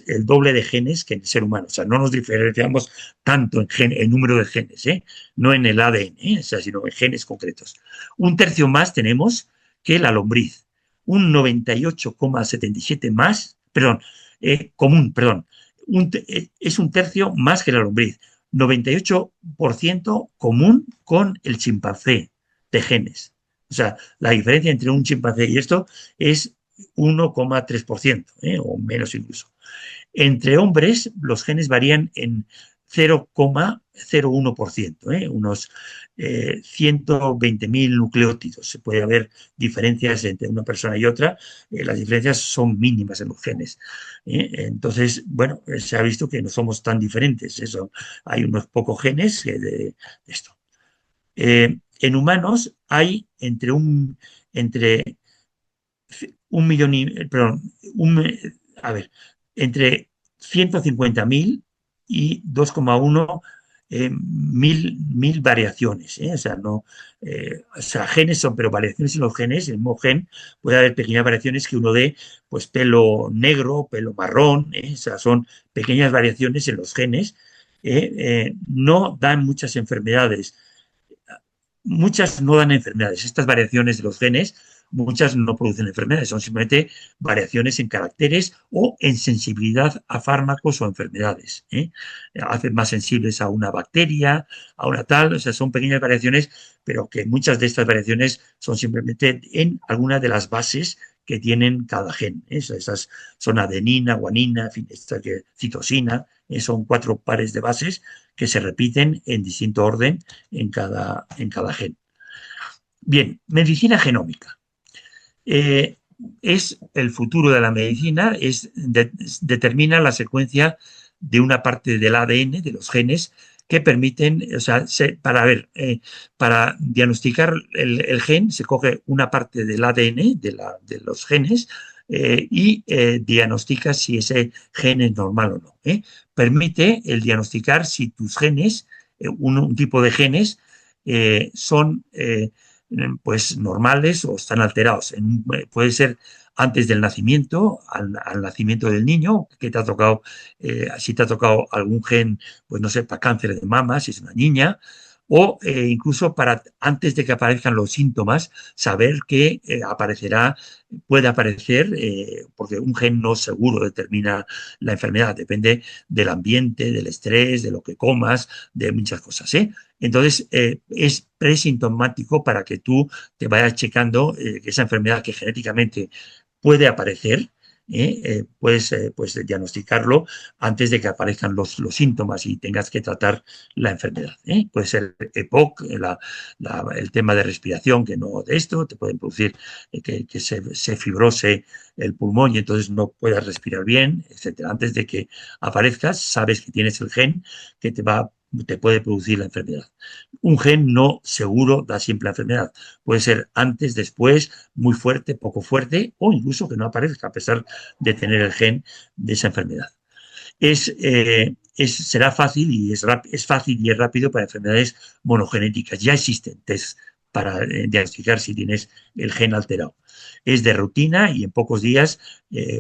el doble de genes que en el ser humano. O sea, no nos diferenciamos tanto en número de genes, no en el ADN, sino en genes concretos. Un tercio más tenemos que la lombriz. Un 98,77 más, común, es un tercio más que la lombriz. 98% común con el chimpancé de genes. O sea, la diferencia entre un chimpancé y esto es 1,3%, o menos incluso. Entre hombres, los genes varían en 0,01%, unos 120.000 nucleótidos. Se puede haber diferencias entre una persona y otra, las diferencias son mínimas en los genes. Entonces, bueno, se ha visto que no somos tan diferentes. Hay unos pocos genes de esto. En humanos hay entre un millón entre 150.000 y 2,1 mil variaciones. O sea, genes son, pero variaciones en los genes, en el mismo gen puede haber pequeñas variaciones que uno dé, pues pelo negro, pelo marrón, o sea, son pequeñas variaciones en los genes. No dan muchas enfermedades. Muchas no dan enfermedades. Estas variaciones de los genes, muchas no producen enfermedades, son simplemente variaciones en caracteres o en sensibilidad a fármacos o enfermedades. Hacen más sensibles a una bacteria, a una tal, o sea, son pequeñas variaciones, pero que muchas de estas variaciones son simplemente en alguna de las bases que tienen cada gen. Esas son adenina, guanina, en fin, citosina, son 4 pares de bases que se repiten en distinto orden en cada gen. Bien, medicina genómica. Es el futuro de la medicina, determina la secuencia de una parte del ADN, de los genes, que permiten, o sea, para diagnosticar el gen, se coge una parte del ADN de los genes y diagnostica si ese gen es normal o no. Permite el diagnosticar si tus genes, un tipo de genes, son pues normales o están alterados. Puede ser antes del nacimiento, al nacimiento del niño, que te ha tocado, si te ha tocado algún gen, pues no sé, para cáncer de mama, si es una niña, o incluso para antes de que aparezcan los síntomas, saber que puede aparecer, porque un gen no seguro determina la enfermedad, depende del ambiente, del estrés, de lo que comas, de muchas cosas. Entonces, es presintomático para que tú te vayas checando que esa enfermedad que genéticamente puede aparecer, puedes diagnosticarlo antes de que aparezcan los síntomas y tengas que tratar la enfermedad. Puede ser EPOC, el tema de respiración, que no de esto, te pueden producir que se fibrose el pulmón y entonces no puedas respirar bien, etcétera. Antes de que aparezcas, sabes que tienes el gen que te puede producir la enfermedad. Un gen no seguro da siempre la enfermedad. Puede ser antes, después, muy fuerte, poco fuerte o incluso que no aparezca a pesar de tener el gen de esa enfermedad. Será fácil y es fácil y es rápido para enfermedades monogenéticas. Ya existen test para diagnosticar si tienes el gen alterado. Es de rutina y en pocos días,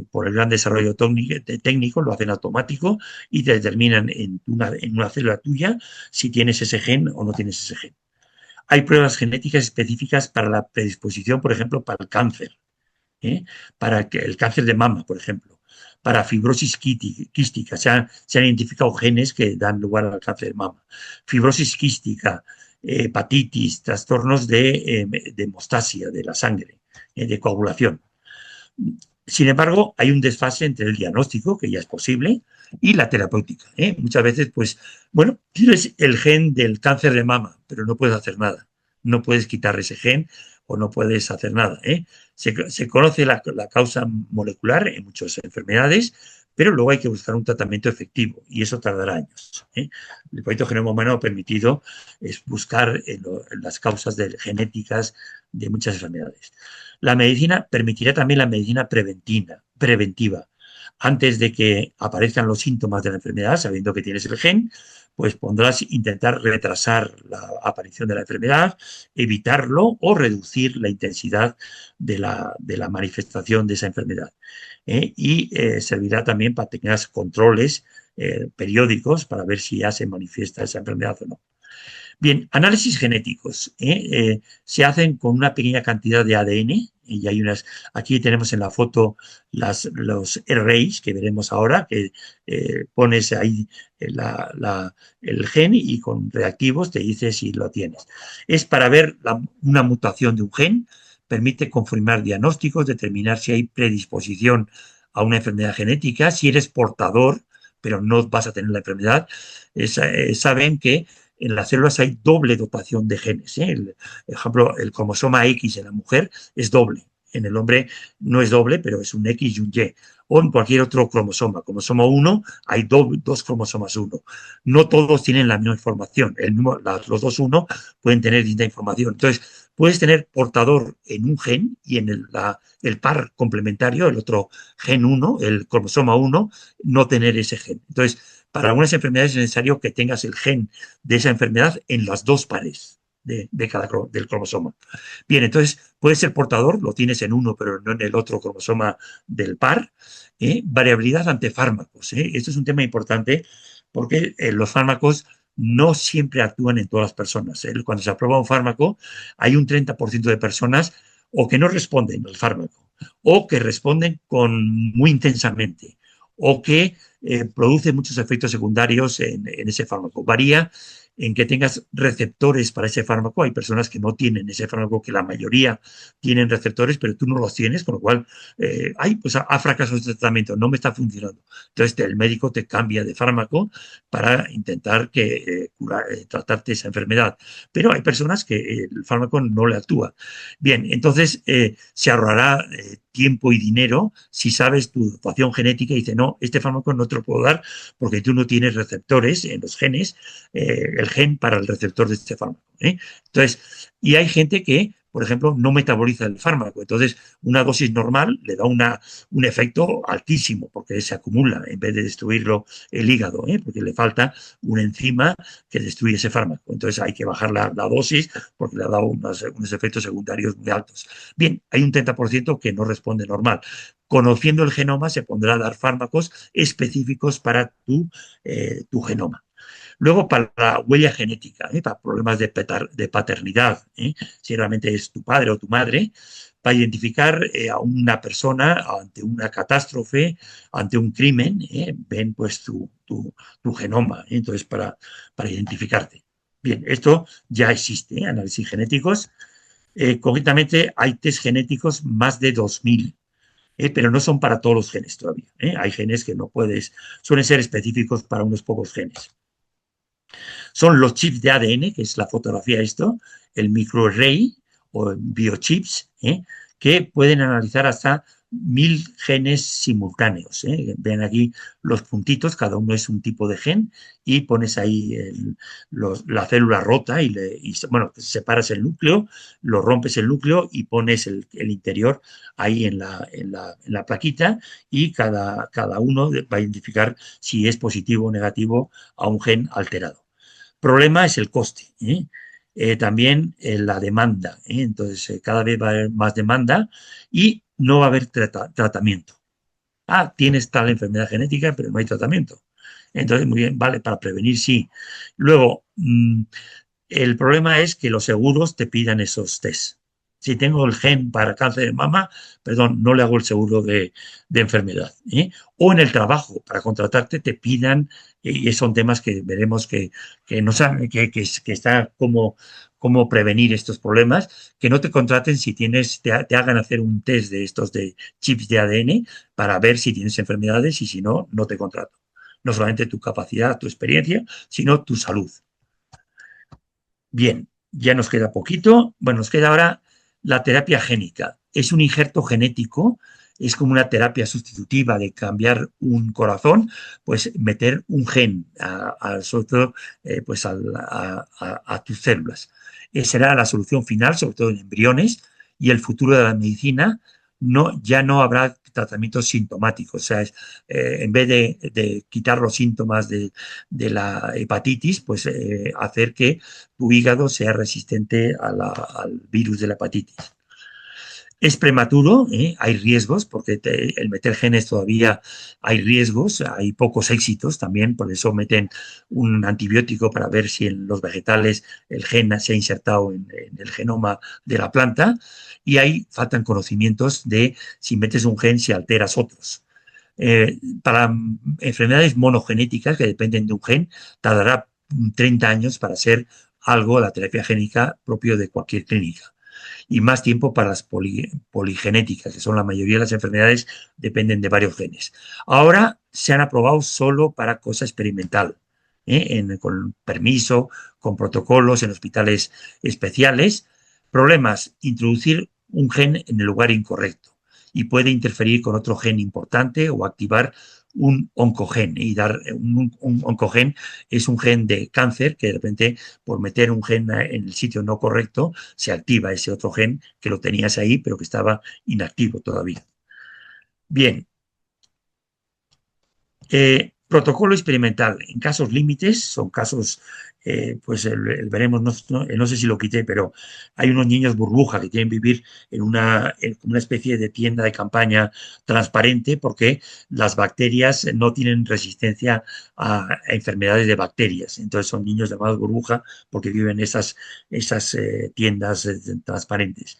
por el gran desarrollo técnico, lo hacen automático y te determinan en una célula tuya si tienes ese gen o no tienes ese gen. Hay pruebas genéticas específicas para la predisposición, por ejemplo, para el cáncer, para el cáncer de mama, por ejemplo, para fibrosis quística. Se han identificado genes que dan lugar al cáncer de mama. Fibrosis quística, hepatitis, trastornos de hemostasia de la sangre, de coagulación. Sin embargo, hay un desfase entre el diagnóstico, que ya es posible, y la terapéutica. Muchas veces, pues, bueno, tienes el gen del cáncer de mama, pero no puedes hacer nada. No puedes quitar ese gen o no puedes hacer nada. Se conoce la causa molecular en muchas enfermedades, pero luego hay que buscar un tratamiento efectivo y eso tardará años. El proyecto Genoma Humano ha permitido buscar en las causas genéticas de muchas enfermedades. La medicina permitirá también la medicina preventiva. Antes de que aparezcan los síntomas de la enfermedad, sabiendo que tienes el gen, pues podrás intentar retrasar la aparición de la enfermedad, evitarlo o reducir la intensidad de la manifestación de esa enfermedad. Y servirá también para que tengas controles periódicos para ver si ya se manifiesta esa enfermedad o no. Bien, análisis genéticos se hacen con una pequeña cantidad de ADN y hay aquí tenemos en la foto los arrays que veremos ahora, que pones ahí el gen y con reactivos te dice si lo tienes. Es para ver una mutación de un gen, permite confirmar diagnósticos, determinar si hay predisposición a una enfermedad genética, si eres portador, pero no vas a tener la enfermedad. Saben que en las células hay doble dotación de genes. Por ejemplo, el cromosoma X en la mujer es doble. En el hombre no es doble, pero es un X y un Y. O en cualquier otro cromosoma. Cromosoma 1, hay dos cromosomas 1. No todos tienen la misma información. Los dos 1 pueden tener distinta información. Entonces, puedes tener portador en un gen y en el par complementario, el otro gen 1, el cromosoma 1, no tener ese gen. Entonces, para algunas enfermedades es necesario que tengas el gen de esa enfermedad en las dos pares del cromosoma. Bien, entonces puedes ser portador, lo tienes en uno, pero no en el otro cromosoma del par. Variabilidad ante fármacos. Esto es un tema importante porque los fármacos no siempre actúan en todas las personas. Cuando se aprueba un fármaco, hay un 30% de personas o que no responden al fármaco o que responden muy intensamente o que produce muchos efectos secundarios en ese fármaco. Varía en que tengas receptores para ese fármaco. Hay personas que no tienen ese fármaco, que la mayoría tienen receptores, pero tú no los tienes, con lo cual, pues ha fracasado este tratamiento, no me está funcionando. Entonces el médico te cambia de fármaco para intentar tratarte esa enfermedad. Pero hay personas que el fármaco no le actúa. Bien, entonces se ahorrará tiempo y dinero si sabes tu dotación genética y dice, no, este fármaco no te lo puedo dar porque tú no tienes receptores en los genes, el gen para el receptor de este fármaco. Entonces, y hay gente que, por ejemplo, no metaboliza el fármaco. Entonces, una dosis normal le da un efecto altísimo porque se acumula en vez de destruirlo el hígado, porque le falta una enzima que destruye ese fármaco. Entonces, hay que bajar la dosis porque le ha dado unos efectos secundarios muy altos. Bien, hay un 30% que no responde normal. Conociendo el genoma, se pondrá a dar fármacos específicos para tu genoma. Luego, para la huella genética, para problemas de paternidad, si realmente es tu padre o tu madre, para identificar a una persona ante una catástrofe, ante un crimen, ven pues tu genoma, entonces para identificarte. Bien, esto ya existe, análisis genéticos. Concretamente, hay test genéticos más de 2000 pero no son para todos los genes todavía. Hay genes que no puedes, suelen ser específicos para unos pocos genes. Son los chips de ADN, que es la fotografía de esto, el microarray o biochips, que pueden analizar hasta 1000 genes simultáneos. Ven aquí los puntitos, cada uno es un tipo de gen y pones ahí la célula rota bueno, separas el núcleo, lo rompes el núcleo y pones el interior ahí en la plaquita y cada uno va a identificar si es positivo o negativo a un gen alterado. Problema es el coste. También la demanda. Entonces, cada vez va a haber más demanda y no va a haber tratamiento. Tienes tal enfermedad genética, pero no hay tratamiento. Entonces, muy bien, vale, para prevenir sí. Luego, el problema es que los seguros te pidan esos test. Si tengo el gen para cáncer de mama, perdón, no le hago el seguro de enfermedad. O en el trabajo, para contratarte, te pidan, y son temas que veremos que no saben, que está cómo prevenir estos problemas, que no te contraten si te hagan hacer un test de estos de chips de ADN para ver si tienes enfermedades y si no, no te contrato. No solamente tu capacidad, tu experiencia, sino tu salud. Bien, ya nos queda poquito. Bueno, nos queda ahora la terapia génica. Es un injerto genético, es como una terapia sustitutiva de cambiar un corazón, pues meter un gen sobre todo, pues a tus células. Será la solución final, sobre todo en embriones, y el futuro de la medicina. Ya no habrá tratamientos sintomáticos, o sea, en vez de quitar los síntomas de la hepatitis, pues hacer que tu hígado sea resistente al virus de la hepatitis. Es prematuro, hay riesgos, porque el meter genes todavía hay riesgos, hay pocos éxitos también, por eso meten un antibiótico para ver si en los vegetales el gen se ha insertado en el genoma de la planta, y ahí faltan conocimientos de si metes un gen si alteras otros. Para enfermedades monogenéticas que dependen de un gen, tardará 30 años para ser algo, la terapia génica propio de cualquier clínica. Y más tiempo para las poligenéticas, que son la mayoría de las enfermedades, dependen de varios genes. Ahora se han aprobado solo para cosa experimental, con permiso, con protocolos en hospitales especiales. Problemas, introducir un gen en el lugar incorrecto y puede interferir con otro gen importante o activar un oncogen. Y dar un oncogen es un gen de cáncer que de repente, por meter un gen en el sitio no correcto, se activa ese otro gen que lo tenías ahí, pero que estaba inactivo todavía. Bien. Protocolo experimental. En casos límites, son casos, pues veremos, no sé si lo quité, pero hay unos niños burbuja que quieren vivir en una especie de tienda de campaña transparente porque las bacterias no tienen resistencia a enfermedades de bacterias. Entonces son niños llamados burbuja porque viven en esas tiendas transparentes.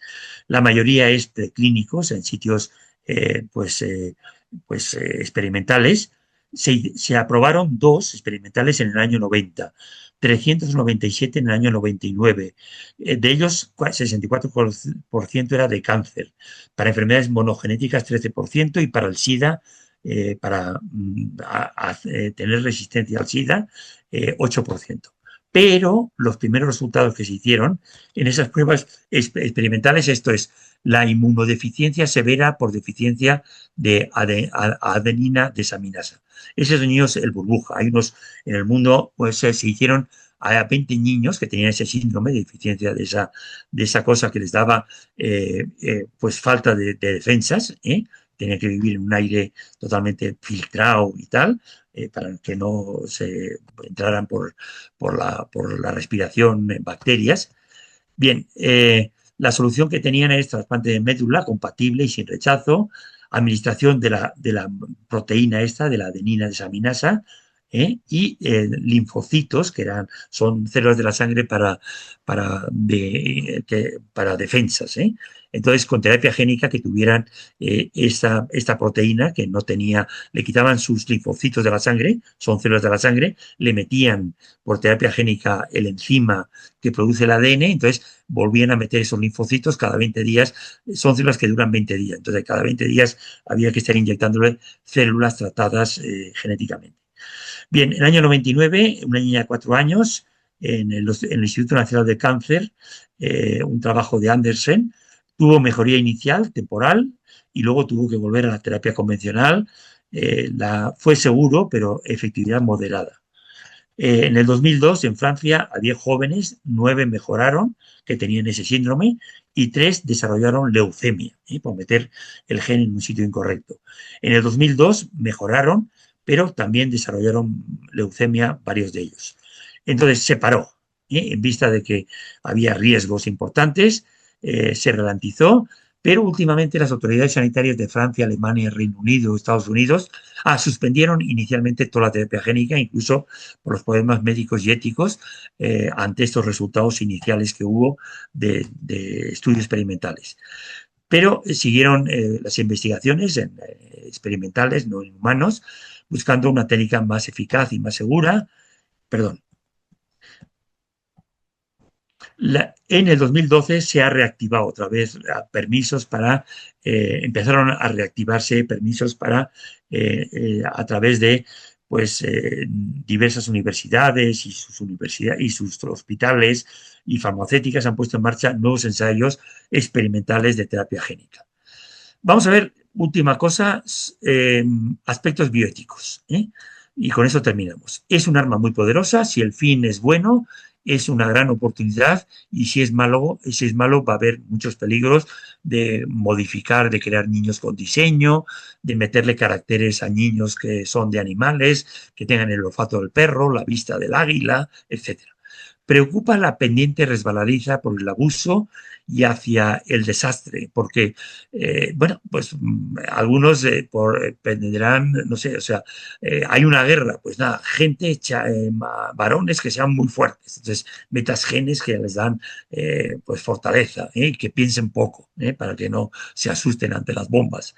La mayoría es preclínicos en sitios experimentales. Se aprobaron 2 experimentales en el año 90, 397 en el año 99. De ellos, 64% era de cáncer. Para enfermedades monogenéticas, 13%, y para el SIDA, para tener resistencia al SIDA, 8%. Pero los primeros resultados que se hicieron en esas pruebas experimentales, esto es, la inmunodeficiencia severa por deficiencia de adenina desaminasa. Esos niños, el burbuja, hay unos en el mundo, pues se hicieron a 20 niños que tenían ese síndrome de deficiencia de esa cosa que les daba pues falta de defensas, tenían que vivir en un aire totalmente filtrado y tal, para que no se entraran por la respiración bacterias. Bien, la solución que tenían es trasplante de médula compatible y sin rechazo, administración de la proteína esta, de la adenina desaminasa, linfocitos, son células de la sangre para defensas. Entonces, con terapia génica que tuvieran esta proteína que no tenía, le quitaban sus linfocitos de la sangre, son células de la sangre, le metían por terapia génica el enzima que produce el ADN, entonces volvían a meter esos linfocitos cada 20 días, son células que duran 20 días, entonces cada 20 días había que estar inyectándole células tratadas genéticamente. Bien, en el año 99, una niña de 4 años, en el Instituto Nacional de Cáncer, un trabajo de Andersen, tuvo mejoría inicial, temporal, y luego tuvo que volver a la terapia convencional. Fue seguro, pero efectividad moderada. En el 2002, en Francia, a 10 jóvenes, 9 mejoraron, que tenían ese síndrome, y 3 desarrollaron leucemia, por meter el gen en un sitio incorrecto. En el 2002 mejoraron, pero también desarrollaron leucemia varios de ellos. Entonces se paró, en vista de que había riesgos importantes, se ralentizó, pero últimamente las autoridades sanitarias de Francia, Alemania, Reino Unido, Estados Unidos, suspendieron inicialmente toda la terapia génica, incluso por los problemas médicos y éticos, ante estos resultados iniciales que hubo de estudios experimentales. Pero siguieron las investigaciones experimentales, no en humanos, buscando una técnica más eficaz y más segura. Perdón. En el 2012 se ha reactivado otra vez permisos para, empezaron a reactivarse permisos para, a través de pues, diversas universidades y sus hospitales y farmacéuticas han puesto en marcha nuevos ensayos experimentales de terapia génica. Vamos a ver, última cosa, aspectos bioéticos. Y con eso terminamos. Es un arma muy poderosa, si el fin es bueno, es una gran oportunidad, y si es malo va a haber muchos peligros de modificar, de crear niños con diseño, de meterle caracteres a niños que son de animales, que tengan el olfato del perro, la vista del águila, etcétera. Preocupa la pendiente resbaladiza por el abuso y hacia el desastre, porque, bueno, pues algunos penderán, no sé, o sea, hay una guerra, pues nada, gente, varones que sean muy fuertes, entonces metas genes que les dan pues fortaleza, que piensen poco, para que no se asusten ante las bombas.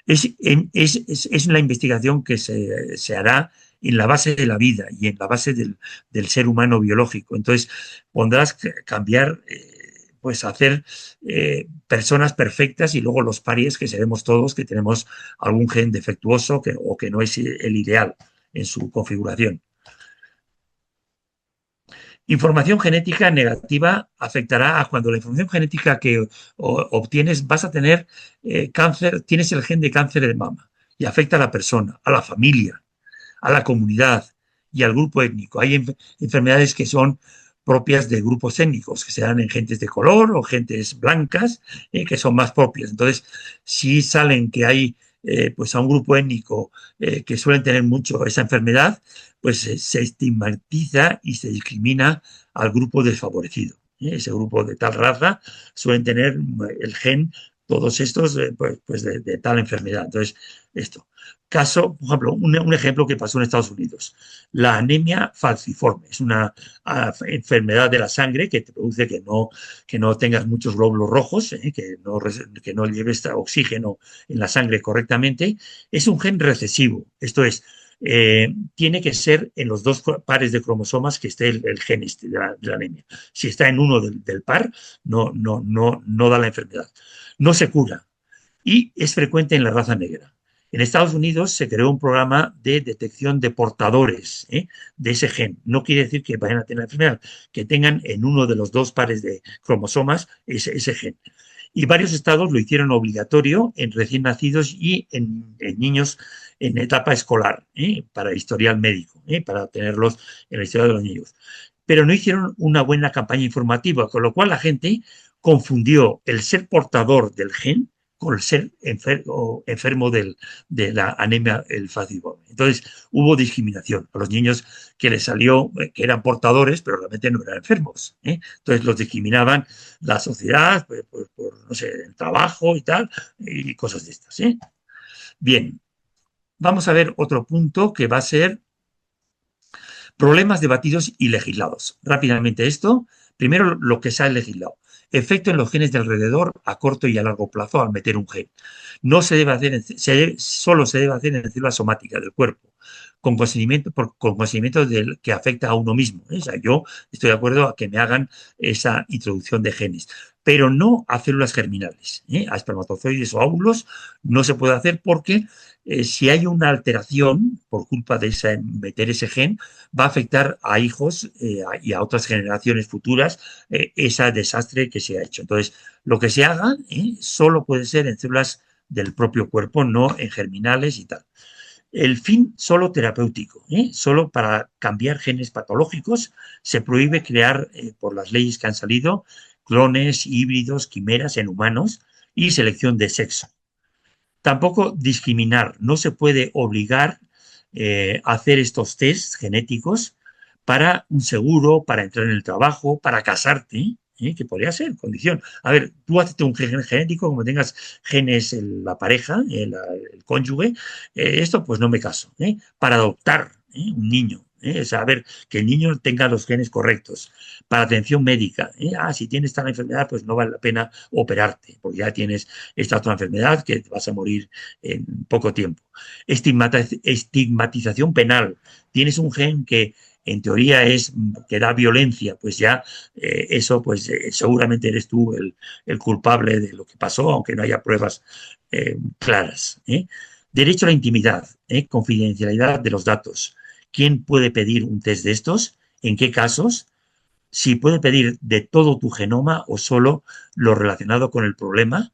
Es una investigación que se hará en la base de la vida y en la base del ser humano biológico. Entonces, pondrás cambiar, pues hacer personas perfectas y luego los paries que seremos todos, que tenemos algún gen defectuoso o que no es el ideal en su configuración. Información genética negativa afectará a cuando la información genética que obtienes, vas a tener cáncer, tienes el gen de cáncer de mama y afecta a la persona, a la familia, a la comunidad y al grupo étnico. Hay enfermedades que son propias de grupos étnicos, que sean en gentes de color o gentes blancas, que son más propias. Entonces, si salen que hay pues a un grupo étnico que suelen tener mucho esa enfermedad, pues se estigmatiza y se discrimina al grupo desfavorecido. Ese grupo de tal raza suelen tener el gen, todos estos, pues de tal enfermedad. Entonces, esto. Caso, por ejemplo, un ejemplo que pasó en Estados Unidos. La anemia falciforme es una enfermedad de la sangre que te produce que no tengas muchos glóbulos rojos, que no lleves oxígeno en la sangre correctamente. Es un gen recesivo, esto es, tiene que ser en los dos pares de cromosomas que esté el gen de la anemia. Si está en uno del par, no da la enfermedad. No se cura y es frecuente en la raza negra. En Estados Unidos se creó un programa de detección de portadores de ese gen. No quiere decir que vayan a tener la enfermedad, que tengan en uno de los dos pares de cromosomas ese gen. Y varios estados lo hicieron obligatorio en recién nacidos y en niños en etapa escolar, para historial médico, para tenerlos en la historia de los niños. Pero no hicieron una buena campaña informativa, con lo cual la gente confundió el ser portador del gen con el ser enfermo de la anemia el falciforme. Entonces hubo discriminación a los niños que les salió que eran portadores, pero realmente no eran enfermos. Entonces los discriminaban la sociedad por, no sé, el trabajo y tal, y cosas de estas. Bien, vamos a ver otro punto que va a ser Problemas debatidos y legislados. Rápidamente esto. Primero, lo que se ha legislado. Efecto en los genes de alrededor a corto y a largo plazo al meter un gen. No se debe hacer, solo se debe hacer en células somáticas del cuerpo, con conocimiento del que afecta a uno mismo. O sea, yo estoy de acuerdo a que me hagan esa introducción de genes, pero no a células germinales. A espermatozoides o óvulos no se puede hacer porque si hay una alteración por culpa de meter ese gen, va a afectar a hijos y a otras generaciones futuras ese desastre que se ha hecho. Entonces, lo que se haga solo puede ser en células del propio cuerpo, no en germinales y tal. El fin solo terapéutico, solo para cambiar genes patológicos, se prohíbe crear, por las leyes que han salido, clones, híbridos, quimeras en humanos y selección de sexo. Tampoco discriminar, no se puede obligar a hacer estos tests genéticos para un seguro, para entrar en el trabajo, para casarte, que podría ser condición. A ver, tú haces un gen genético, como tengas genes en la pareja, el cónyuge, esto pues no me caso. Para adoptar un niño, saber que el niño tenga los genes correctos. Para atención médica, si tienes tal enfermedad, pues no vale la pena operarte, porque ya tienes esta otra enfermedad que te vas a morir en poco tiempo. Estigmatización penal. Tienes un gen que en teoría que da violencia, pues ya eso, pues seguramente eres tú el culpable de lo que pasó, aunque no haya pruebas claras. Derecho a la intimidad, confidencialidad de los datos. ¿Quién puede pedir un test de estos? ¿En qué casos? Si puede pedir de todo tu genoma o solo lo relacionado con el problema.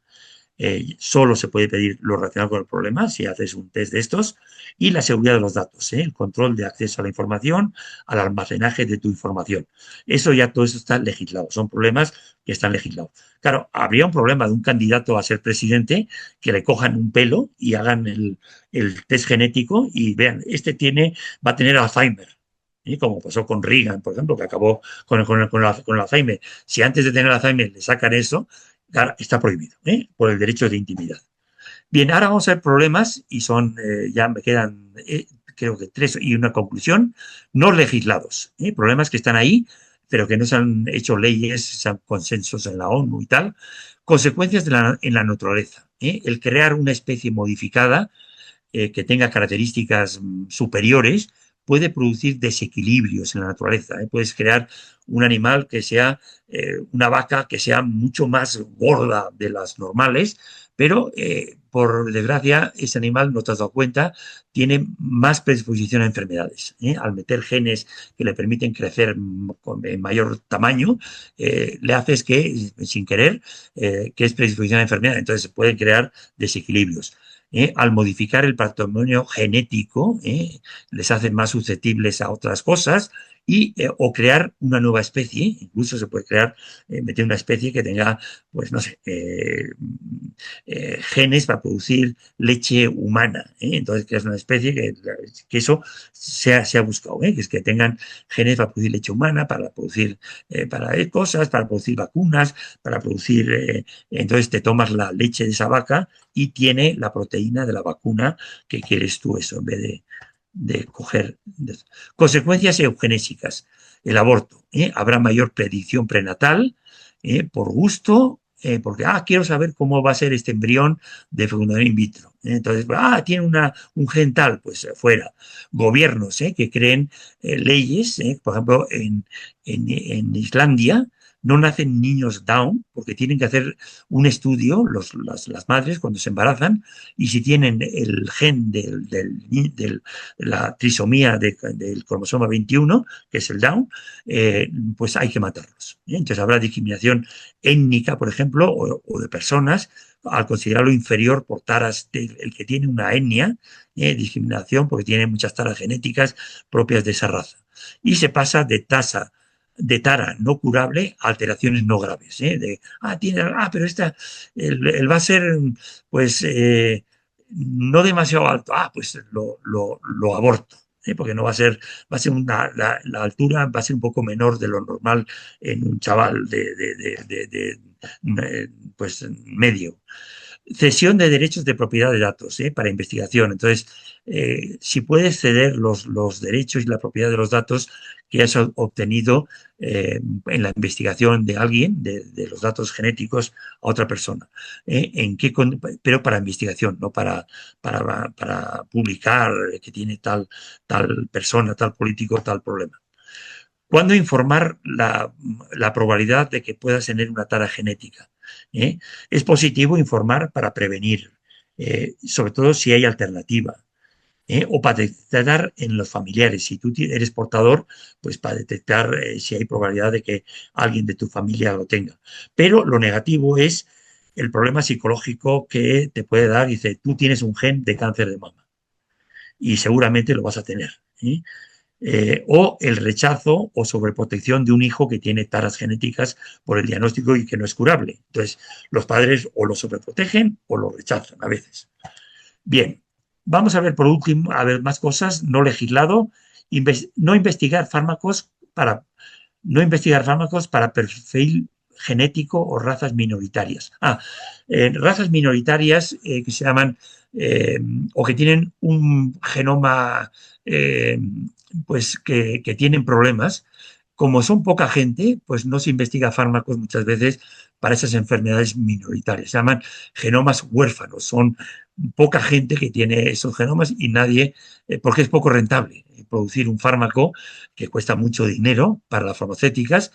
Solo se puede pedir lo relacionado con el problema si haces un test de estos, y la seguridad de los datos, el control de acceso a la información, al almacenaje de tu información. Todo eso está legislado, son problemas que están legislados. Claro, habría un problema de un candidato a ser presidente que le cojan un pelo y hagan el test genético y vean, va a tener Alzheimer. Como pasó con Reagan, por ejemplo, que acabó con el Alzheimer. Si antes de tener Alzheimer le sacan eso, está prohibido por el derecho de intimidad. Bien, ahora vamos a ver problemas y ya me quedan, creo que 3 y una conclusión, no legislados. Problemas que están ahí, pero que no se han hecho leyes, se han consensos en la ONU y tal. Consecuencias en la naturaleza. El crear una especie modificada que tenga características superiores puede producir desequilibrios en la naturaleza. Puedes crear un animal que sea una vaca que sea mucho más gorda de las normales, pero por desgracia ese animal, no te has dado cuenta, tiene más predisposición a enfermedades. Al meter genes que le permiten crecer en mayor tamaño, le haces que, sin querer, que es predisposición a enfermedad. Entonces se pueden crear desequilibrios. Al modificar el patrimonio genético, les hacen más susceptibles a otras cosas o crear una nueva especie. Incluso se puede meter una especie que tenga, pues no sé, genes para producir leche humana. Entonces, que es una especie que eso se ha buscado, que es que tengan genes para producir leche humana, para producir cosas, para producir vacunas, para producir... entonces te tomas la leche de esa vaca y tiene la proteína de la vacuna que quieres tú, eso, en vez de coger. Consecuencias eugenésicas. El aborto. Habrá mayor predicción prenatal por gusto, porque quiero saber cómo va a ser este embrión de fecundación in vitro. Entonces, tiene un gen tal, pues fuera. Gobiernos que creen leyes, por ejemplo, en Islandia, no nacen niños Down porque tienen que hacer un estudio, las madres, cuando se embarazan, y si tienen el gen de la trisomía del cromosoma 21, que es el Down, pues hay que matarlos. Entonces habrá discriminación étnica, por ejemplo, o de personas, al considerarlo inferior por taras del que tiene una etnia, discriminación porque tiene muchas taras genéticas propias de esa raza. Y se pasa de tara no curable a alteraciones no graves. Pero él va a ser, pues, no demasiado alto. Pues lo aborto. Porque no va a ser la altura va a ser un poco menor de lo normal en un chaval pues medio. Cesión de derechos de propiedad de datos para investigación. Entonces, si puedes ceder los derechos y la propiedad de los datos que has obtenido en la investigación de alguien, de los datos genéticos, a otra persona. Pero para investigación, no para publicar que tiene tal persona, tal político, tal problema. ¿Cuándo informar la probabilidad de que puedas tener una tara genética? Es positivo informar para prevenir, sobre todo si hay alternativa, o para detectar en los familiares. Si tú eres portador, pues para detectar si hay probabilidad de que alguien de tu familia lo tenga. Pero lo negativo es el problema psicológico que te puede dar. Dice, tú tienes un gen de cáncer de mama y seguramente lo vas a tener. O el rechazo o sobreprotección de un hijo que tiene taras genéticas por el diagnóstico y que no es curable. Entonces, los padres o lo sobreprotegen o lo rechazan a veces. Bien, vamos a ver por último, a ver más cosas, no legislado, no investigar fármacos para perfil genético o razas minoritarias. Razas minoritarias que se llaman o que tienen un genoma pues que tienen problemas. Como son poca gente, pues no se investiga fármacos muchas veces para esas enfermedades minoritarias. Se llaman genomas huérfanos. Son poca gente que tiene esos genomas y nadie, porque es poco rentable producir un fármaco que cuesta mucho dinero para las farmacéuticas,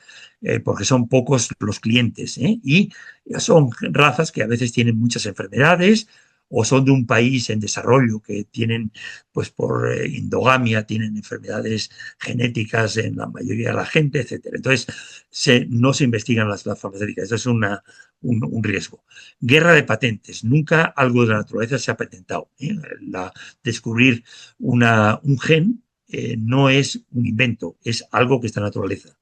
porque son pocos los clientes, y son razas que a veces tienen muchas enfermedades o son de un país en desarrollo que tienen, pues por endogamia, tienen enfermedades genéticas en la mayoría de la gente, etcétera. Entonces, no se investigan las farmacéuticas. Eso es un riesgo. Guerra de patentes. Nunca algo de la naturaleza se ha patentado. Descubrir un gen no es un invento, es algo que está en la naturaleza.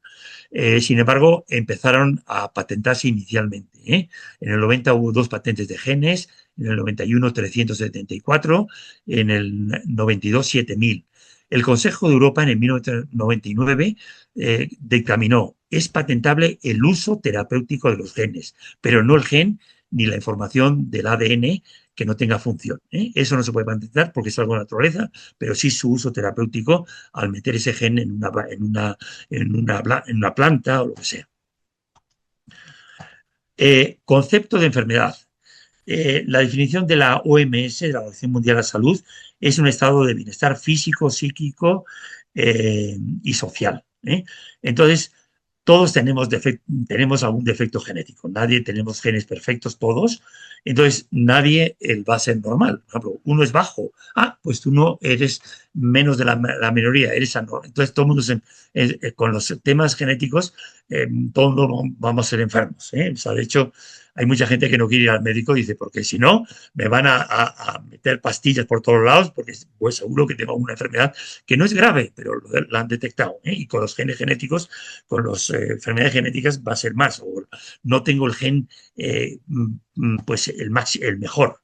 Sin embargo, empezaron a patentarse inicialmente. En el 90 hubo 2 patentes de genes, en el 91 374, en el 92 7000. El Consejo de Europa en el 1999 dictaminó: es patentable el uso terapéutico de los genes, pero no el gen ni la información del ADN que no tenga función. Eso no se puede patentar porque es algo de naturaleza, pero sí su uso terapéutico al meter ese gen en una planta o lo que sea. Concepto de enfermedad. La definición de la OMS, de la Organización Mundial de la Salud, es un estado de bienestar físico, psíquico y social. Entonces, todos tenemos algún defecto genético. Nadie tenemos genes perfectos, todos. Entonces, nadie va a ser normal. Por ejemplo, uno es bajo. Pues tú no eres menos de la minoría, eres anormal. Entonces, todo el mundo con los temas genéticos, todos vamos a ser enfermos. O sea, de hecho, hay mucha gente que no quiere ir al médico y dice, porque si no, me van a meter pastillas por todos lados, porque pues seguro que tengo una enfermedad que no es grave, pero la han detectado. Y con los genes genéticos, con las enfermedades genéticas va a ser más. O no tengo el gen, pues el mejor.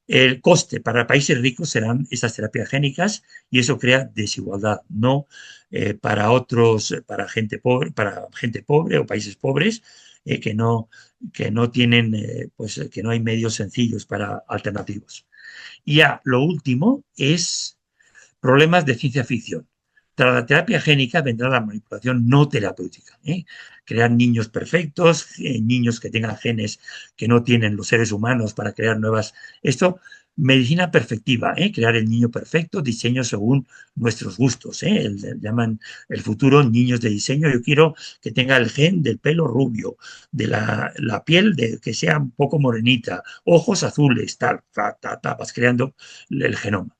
El coste para países ricos serán estas terapias génicas y eso crea desigualdad, no para gente pobre o países pobres que no tienen, pues que no hay medios sencillos para alternativos. Y ya lo último es problemas de ciencia ficción. Tras la terapia génica vendrá la manipulación no terapéutica. Crear niños perfectos, niños que tengan genes que no tienen los seres humanos para crear nuevas. Esto, medicina perfectiva, crear el niño perfecto, diseño según nuestros gustos. Llaman el futuro niños de diseño. Yo quiero que tenga el gen del pelo rubio, de la piel que sea un poco morenita, ojos azules, vas creando el genoma.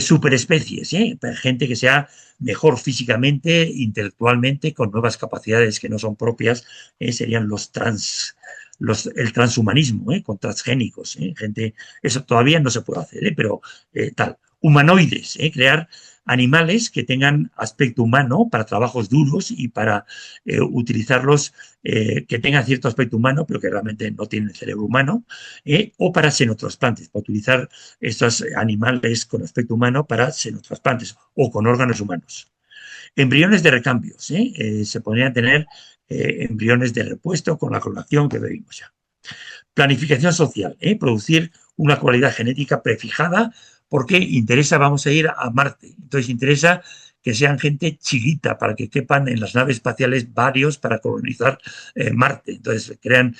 Superespecies, gente que sea mejor físicamente, intelectualmente, con nuevas capacidades que no son propias, serían el transhumanismo, con transgénicos, gente, eso todavía no se puede hacer, pero tal. Humanoides, crear animales que tengan aspecto humano para trabajos duros y para utilizarlos, que tengan cierto aspecto humano, pero que realmente no tienen cerebro humano, o para xenotrasplantes, para utilizar estos animales con aspecto humano para xenotrasplantes o con órganos humanos. Embriones de recambios. Se podrían tener embriones de repuesto con la clonación que vimos ya. Planificación social, producir una cualidad genética prefijada porque interesa, vamos a ir a Marte, entonces interesa que sean gente chiquita para que quepan en las naves espaciales varios para colonizar Marte. Entonces crean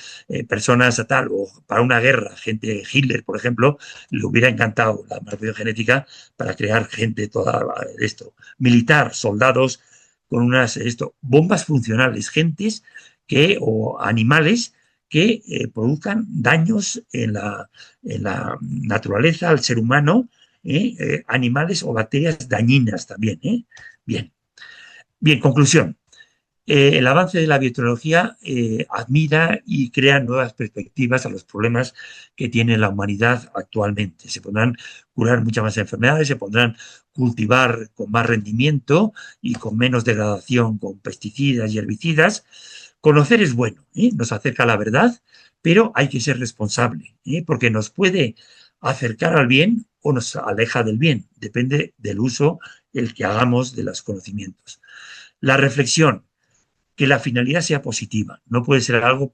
personas a tal, o para una guerra, gente, Hitler, por ejemplo, le hubiera encantado la manipulación genética para crear gente toda esto, militar, soldados con unas bombas funcionales, gentes que, o animales que produzcan daños en la naturaleza, al ser humano, animales o bacterias dañinas también. Bien. Bien, conclusión. El avance de la biotecnología admira y crea nuevas perspectivas a los problemas que tiene la humanidad actualmente. Se podrán curar muchas más enfermedades, se podrán cultivar con más rendimiento y con menos degradación con pesticidas y herbicidas. Conocer es bueno, nos acerca a la verdad, pero hay que ser responsable, porque nos puede acercar al bien o nos aleja del bien. Depende del uso el que hagamos de los conocimientos. La reflexión, que la finalidad sea positiva. No puede ser algo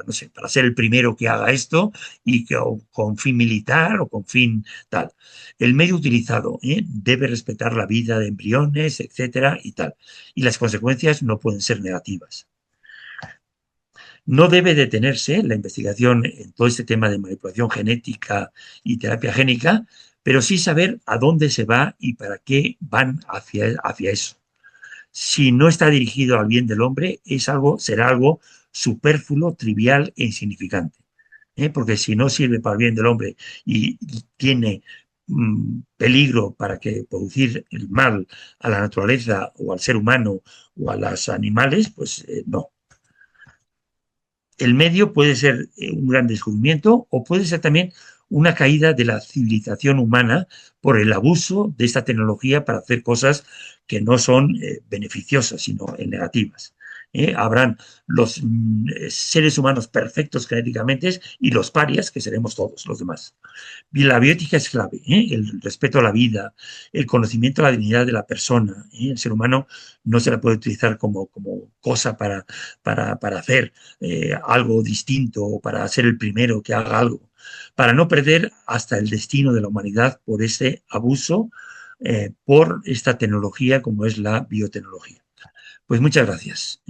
no sé, para ser el primero que haga esto y que con fin militar o con fin tal. El medio utilizado debe respetar la vida de embriones, etcétera, y tal. Y las consecuencias no pueden ser negativas. No debe detenerse la investigación en todo este tema de manipulación genética y terapia génica, pero sí saber a dónde se va y para qué van hacia eso. Si no está dirigido al bien del hombre, será algo superfluo, trivial e insignificante. Porque si no sirve para el bien del hombre y tiene peligro para que producir el mal a la naturaleza o al ser humano o a los animales, pues no. El medio puede ser un gran descubrimiento o puede ser también una caída de la civilización humana por el abuso de esta tecnología para hacer cosas que no son beneficiosas, sino negativas. Habrán los seres humanos perfectos genéticamente y los parias, que seremos todos los demás. La bioética es clave, el respeto a la vida, el conocimiento de la dignidad de la persona. El ser humano no se la puede utilizar como cosa para hacer algo distinto o para ser el primero que haga algo, para no perder hasta el destino de la humanidad por ese abuso, por esta tecnología como es la biotecnología. Pues muchas gracias.